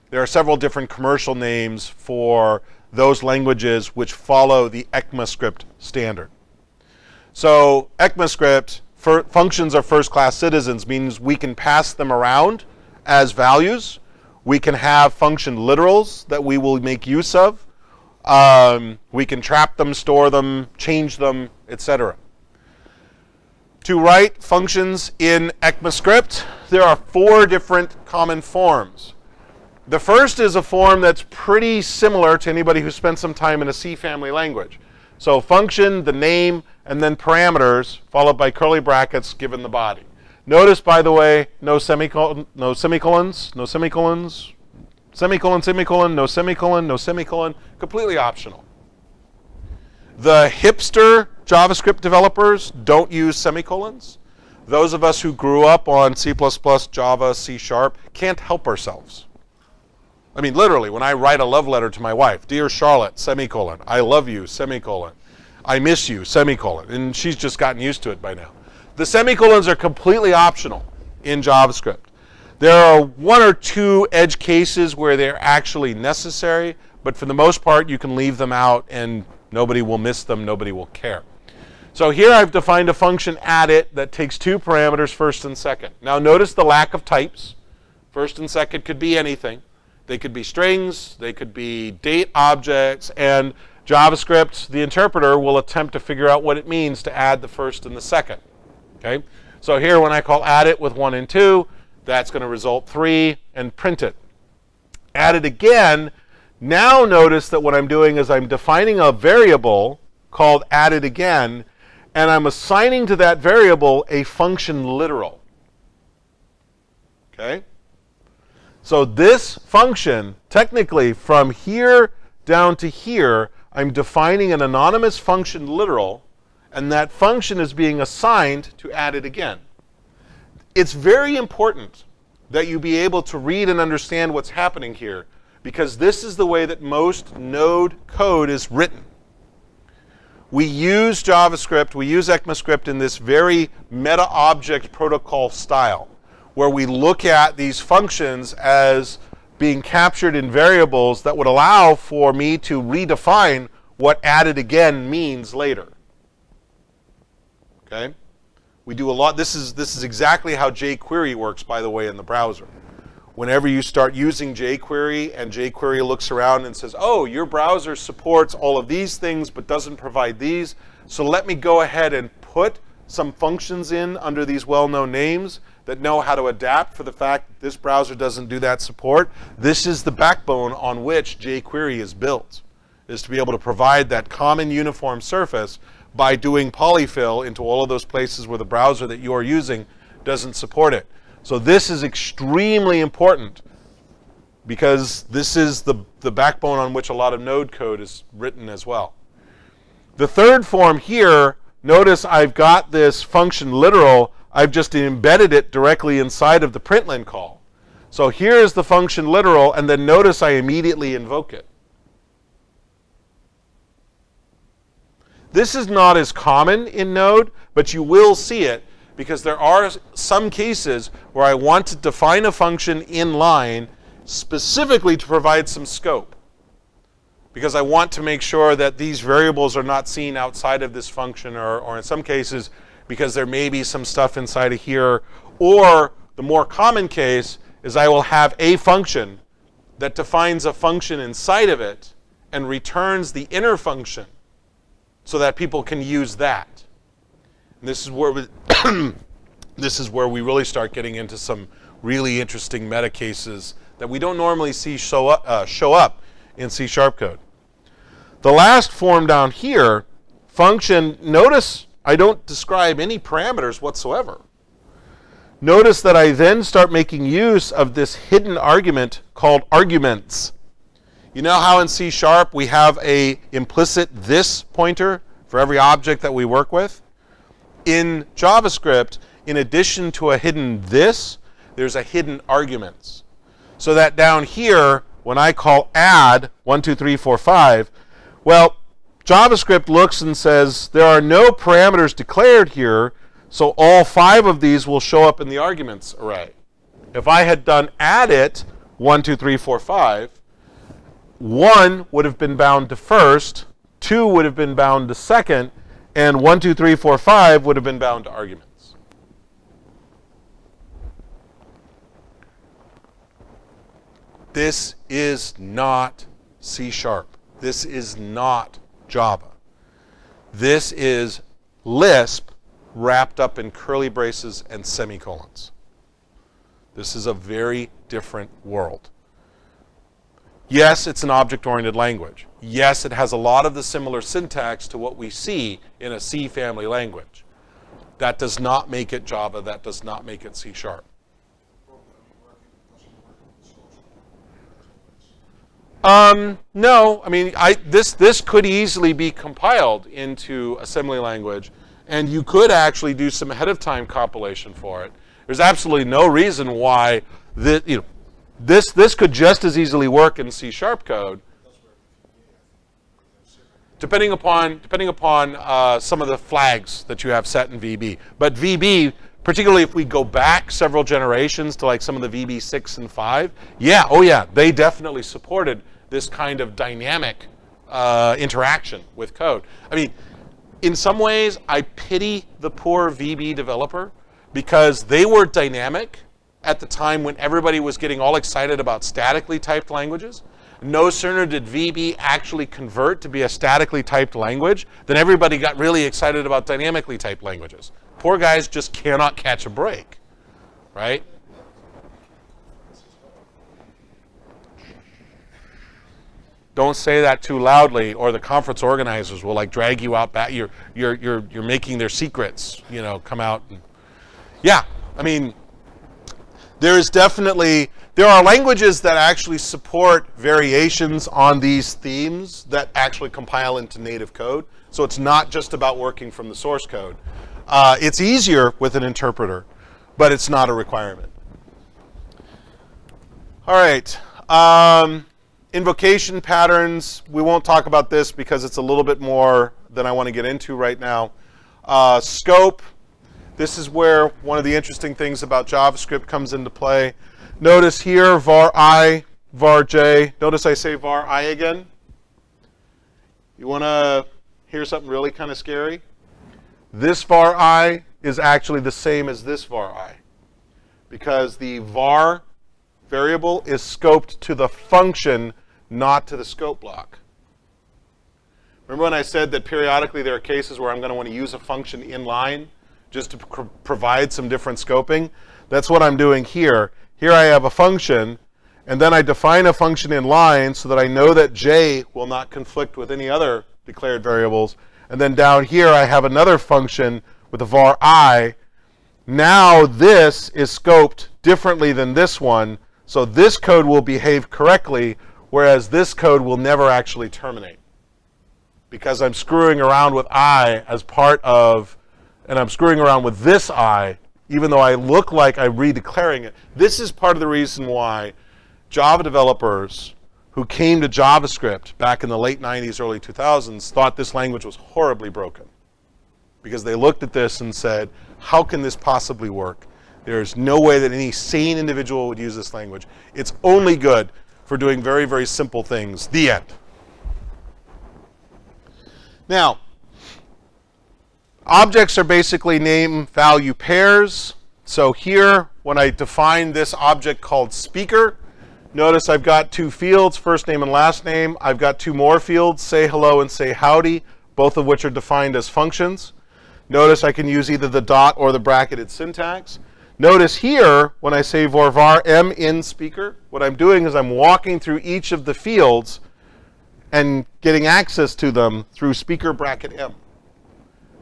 There are several different commercial names for those languages which follow the Ecmascript standard. So Ecmascript, functions are first-class citizens, means we can pass them around as values. We can have function literals that we will make use of. We can trap them, store them, change them, etc. To write functions in Ecmascript, there are 4 different common forms. The first is a form that's pretty similar to anybody who spent some time in a C family language. So function, the name, and then parameters, followed by curly brackets given the body. Notice, by the way, no semicolons, no semicolons, no semicolons, semicolon, semicolon, no semicolon, no semicolon, completely optional. The hipster JavaScript developers don't use semicolons. Those of us who grew up on C++, Java, C#, can't help ourselves. I mean, literally, when I write a love letter to my wife, dear Charlotte, semicolon, I love you, semicolon, I miss you, semicolon, and she's just gotten used to it by now. The semicolons are completely optional in JavaScript. There are 1 or 2 edge cases where they're actually necessary, but for the most part, you can leave them out and nobody will miss them, nobody will care. So here I've defined a function addIt that takes 2 parameters, first and second. Now notice the lack of types. First and second could be anything. They could be strings, they could be date objects, and JavaScript, the interpreter, will attempt to figure out what it means to add the first and the second. Okay? So here when I call addIt with 1 and 2, that's going to result 3 and print it. AddIt again, now notice that what I'm doing is I'm defining a variable called addIt again, and I'm assigning to that variable a function literal. Okay? So this function, technically from here down to here, I'm defining an anonymous function literal, and that function is being assigned to addIt again. It's very important that you be able to read and understand what's happening here, because this is the way that most Node code is written. We use JavaScript, we use Ecmascript in this very meta-object protocol style, where we look at these functions as being captured in variables that would allow for me to redefine what addIt again means later. Okay? We do a lot. This is exactly how jQuery works, by the way, in the browser. Whenever you start using jQuery and jQuery looks around and says, oh, your browser supports all of these things but doesn't provide these, so let me go ahead and put some functions in under these well-known names that know how to adapt for the fact that this browser doesn't do that support. This is the backbone on which jQuery is built, is to be able to provide that common uniform surface by doing polyfill into all of those places where the browser that you are using doesn't support it. So this is extremely important because this is the backbone on which a lot of Node code is written as well. The third form here, notice I've got this function literal. I've just embedded it directly inside of the println call. So here's the function literal, and then notice I immediately invoke it. This is not as common in Node, but you will see it because there are some cases where I want to define a function in line specifically to provide some scope, because I want to make sure that these variables are not seen outside of this function, or in some cases because there may be some stuff inside of here. Or the more common case is I will have a function that defines a function inside of it and returns the inner function so that people can use that. And this is where this is where we really start getting into some really interesting meta cases that we don't normally see show up in C# code. The last form down here, function, notice I don't describe any parameters whatsoever. Notice that I then start making use of this hidden argument called arguments. You know how in C# we have a implicit this pointer for every object that we work with? In JavaScript, in addition to a hidden this, there's a hidden arguments. So that down here, when I call add 1, 2, 3, 4, 5, well, JavaScript looks and says there are no parameters declared here, so all 5 of these will show up in the arguments array. If I had done add it 1, 2, 3, 4, 5, 1 would have been bound to first, 2 would have been bound to second, and 1, 2, 3, 4, 5 would have been bound to arguments. This is not C#. This is not Java. This is Lisp wrapped up in curly braces and semicolons. This is a very different world. Yes, it's an object-oriented language. Yes, it has a lot of the similar syntax to what we see in a C family language. That does not make it Java. That does not make it C#. No, I mean, this could easily be compiled into assembly language, and you could actually do some ahead of time compilation for it. There's absolutely no reason why this could just as easily work in C# code, depending upon some of the flags that you have set in VB. But VB, particularly if we go back several generations to like some of the VB 6 and 5, yeah, oh yeah, they definitely supported this kind of dynamic interaction with code. I mean, in some ways, I pity the poor VB developer because they were dynamic at the time when everybody was getting all excited about statically typed languages. No sooner did VB actually convert to be a statically typed language than everybody got really excited about dynamically typed languages. Poor guys just cannot catch a break, right? Don't say that too loudly, or the conference organizers will like drag you out back. You're making their secrets, come out. And, yeah, I mean, there are languages that actually support variations on these themes that actually compile into native code. So it's not just about working from the source code. It's easier with an interpreter, but it's not a requirement. All right. Invocation patterns, we won't talk about this because it's a little bit more than I want to get into right now. Scope, this is where one of the interesting things about JavaScript comes into play. Notice here var I, var j. Notice I say var I again. You want to hear something really kind of scary? This var I is actually the same as this var I, because the var variable is scoped to the function, not to the scope block. Remember when I said that periodically there are cases where I'm going to want to use a function in line just to provide some different scoping? That's what I'm doing here. Here I have a function, and then I define a function in line so that I know that j will not conflict with any other declared variables. And then down here I have another function with a var I. Now this is scoped differently than this one, so this code will behave correctly, whereas this code will never actually terminate. because I'm screwing around with I as part of, and I'm screwing around with this I, even though I look like I'm redeclaring it. This is part of the reason why Java developers who came to JavaScript back in the late 90s, early 2000s thought this language was horribly broken. Because they looked at this and said, how can this possibly work? There's no way that any sane individual would use this language. It's only good for doing very, very simple things. The end. Now, objects are basically name-value pairs. So here, when I define this object called speaker, notice I've got two fields, first name and last name. I've got two more fields, say hello and say howdy, both of which are defined as functions. Notice I can use either the dot or the bracketed syntax. Notice here, when I say var m in speaker, what I'm doing is I'm walking through each of the fields and getting access to them through speaker bracket m.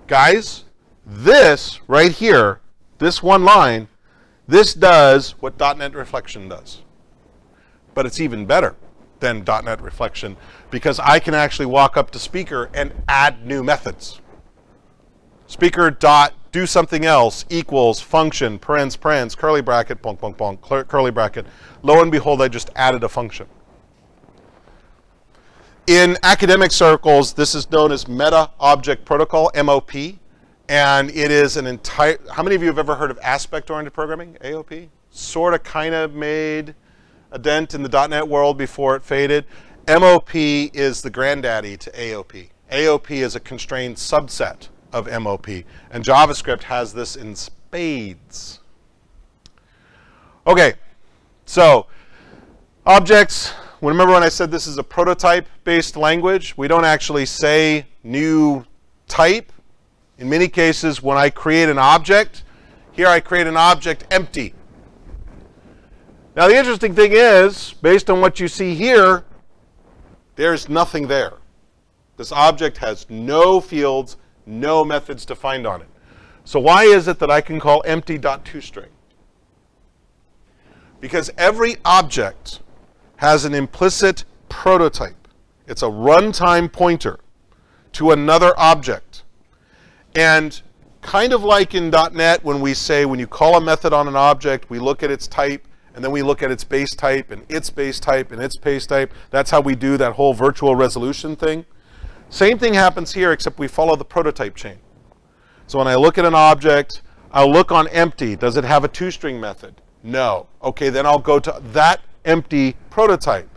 Guys, this right here, this one line, this does what .NET Reflection does. But it's even better than .NET Reflection because I can actually walk up to speaker and add new methods. Speaker dot do something else equals function, parens, curly bracket, bonk, bonk, bonk, curly bracket. Lo and behold, I just added a function. In academic circles, this is known as Meta Object Protocol, MOP. And it is an entire, how many of you have ever heard of aspect-oriented programming, AOP? Sort of, kind of made a dent in the .NET world before it faded. MOP is the granddaddy to AOP. AOP is a constrained subset of MOP, and JavaScript has this in spades. Okay, so objects, remember when I said this is a prototype-based language? We don't actually say new type. In many cases, when I create an object, here I create an object empty. Now the interesting thing is, based on what you see here, there's nothing there. This object has no fields, no methods defined on it. So why is it that I can call empty.toString? Because every object has an implicit prototype. It's a runtime pointer to another object. And kind of like in .NET when we say when you call a method on an object, we look at its type, and then we look at its base type, and its base type, and its base type. That's how we do that whole virtual resolution thing. Same thing happens here, except we follow the prototype chain. So when I look at an object, I'll look on empty. Does it have a toString method? No. Okay, then I'll go to that empty prototype.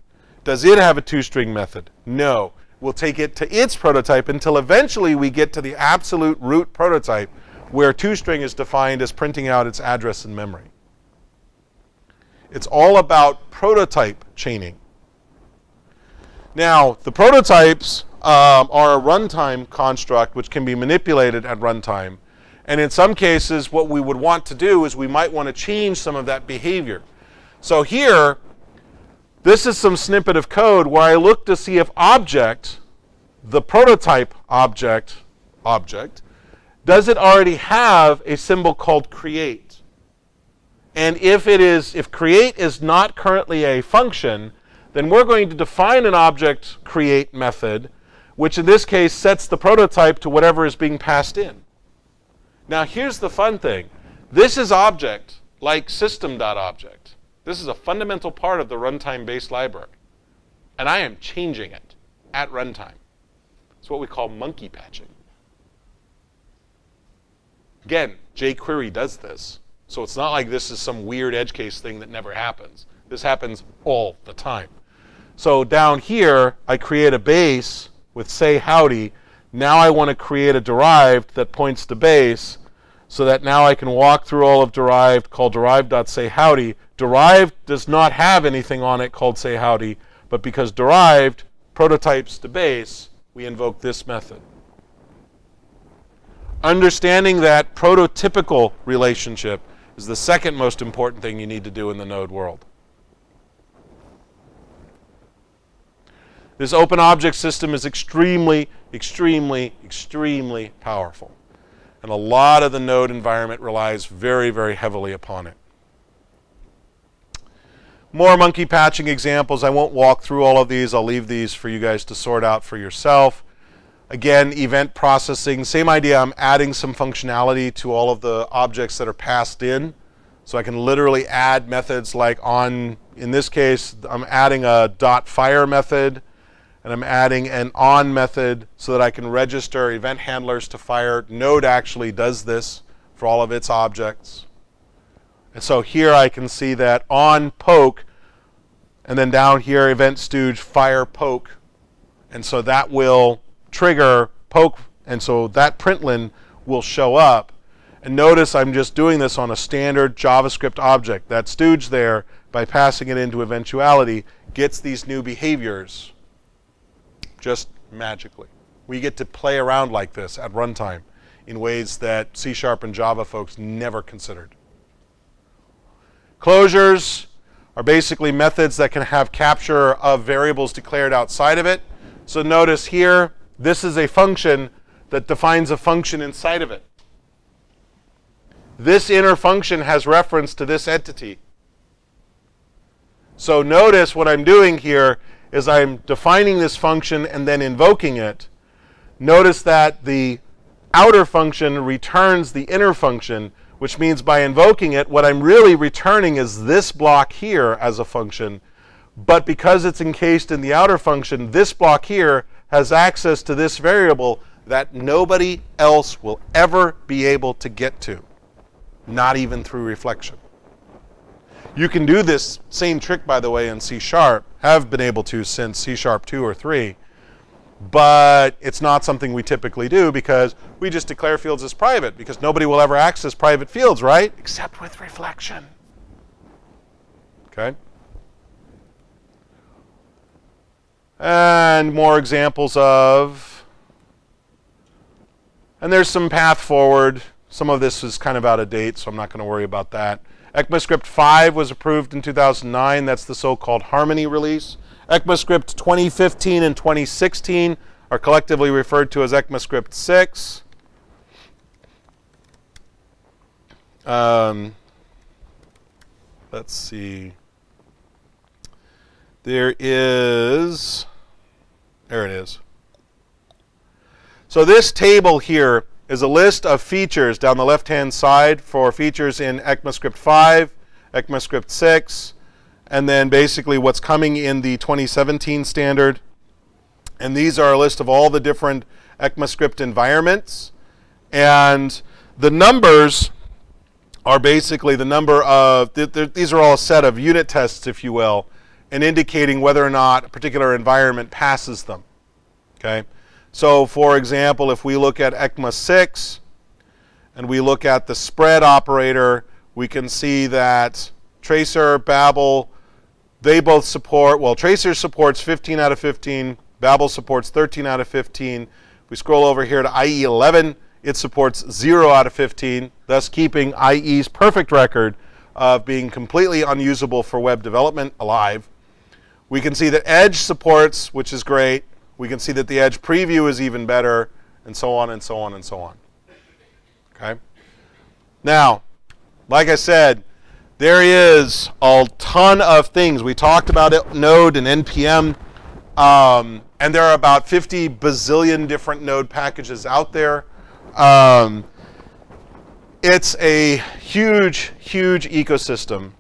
Does it have a toString method? No. We'll take it to its prototype until eventually we get to the absolute root prototype where toString is defined as printing out its address in memory. It's all about prototype chaining. Now, the prototypes are a runtime construct which can be manipulated at runtime. And in some cases, what we would want to do is we might want to change some of that behavior. So here, this is some snippet of code where I look to see if object, the prototype object, does it already have a symbol called create? And if create is not currently a function, then we're going to define an object create method, which in this case sets the prototype to whatever is being passed in. Now here's the fun thing. This is object like system.object. This is a fundamental part of the runtime-based library. And I am changing it at runtime. It's what we call monkey patching. Again, jQuery does this. So it's not like this is some weird edge case thing that never happens. This happens all the time. So down here, I create a base with say howdy. Now I want to create a derived that points to base so that now I can walk through all of derived, call derived.sayHowdy. Derived does not have anything on it called sayHowdy, but because derived prototypes to base, we invoke this method. Understanding that prototypical relationship is the second most important thing you need to do in the Node world. This open object system is extremely, extremely, extremely powerful. And a lot of the Node environment relies very, very heavily upon it. More monkey patching examples. I won't walk through all of these. I'll leave these for you guys to sort out for yourself. Again, event processing, same idea. I'm adding some functionality to all of the objects that are passed in. So I can literally add methods like in this case, I'm adding a .fire method, and I'm adding an on method so that I can register event handlers to fire. Node actually does this for all of its objects. And so here I can see that on poke, and then down here, event stooge fire poke. And so that will trigger poke, and so that println will show up. And notice I'm just doing this on a standard JavaScript object. That stooge there, by passing it into eventuality, gets these new behaviors just magically. We get to play around like this at runtime in ways that C# and Java folks never considered. Closures are basically methods that can have capture of variables declared outside of it. So notice here, this is a function that defines a function inside of it. This inner function has reference to this entity. So notice what I'm doing here is I'm defining this function and then invoking it. Notice that the outer function returns the inner function, which means by invoking it, what I'm really returning is this block here as a function. But because it's encased in the outer function, this block here has access to this variable that nobody else will ever be able to get to, not even through reflection. You can do this same trick, by the way, in C#, have been able to since C# 2 or 3, but it's not something we typically do because we just declare fields as private, because nobody will ever access private fields, right? Except with reflection. Okay? And more examples of, and there's some path forward. Some of this is kind of out of date, so I'm not going to worry about that. Ecmascript 5 was approved in 2009. That's the so-called Harmony release. Ecmascript 2015 and 2016 are collectively referred to as Ecmascript 6. Let's see. There it is. So this table here is a list of features down the left-hand side for features in Ecmascript 5, Ecmascript 6, and then basically what's coming in the 2017 standard. And these are a list of all the different Ecmascript environments. And the numbers are basically the number of, these are all a set of unit tests, if you will, and indicating whether or not a particular environment passes them. Okay? So, for example, if we look at ECMA 6 and we look at the spread operator, we can see that Tracer, Babel, they both support, well, Tracer supports 15 out of 15, Babel supports 13 out of 15. We scroll over here to IE 11, it supports 0 out of 15, thus keeping IE's perfect record of being completely unusable for web development alive. We can see that Edge supports, which is great. We can see that the Edge preview is even better, and so on and so on and so on. Okay? Now, like I said, there is a ton of things. We talked about it, Node and NPM, and there are about 50 bazillion different Node packages out there. It's a huge, huge ecosystem.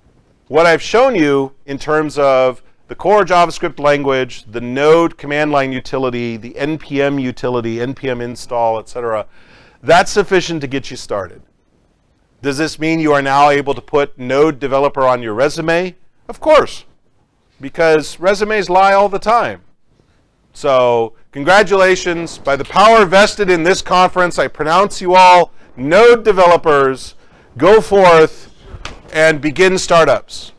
What I've shown you in terms of the core JavaScript language, the Node command line utility, the NPM utility, Npm install, etc., that's sufficient to get you started. Does this mean you are now able to put Node developer on your resume? Of course, because resumes lie all the time. So congratulations. By the power vested in this conference, I pronounce you all Node developers. Go forth and begin startups.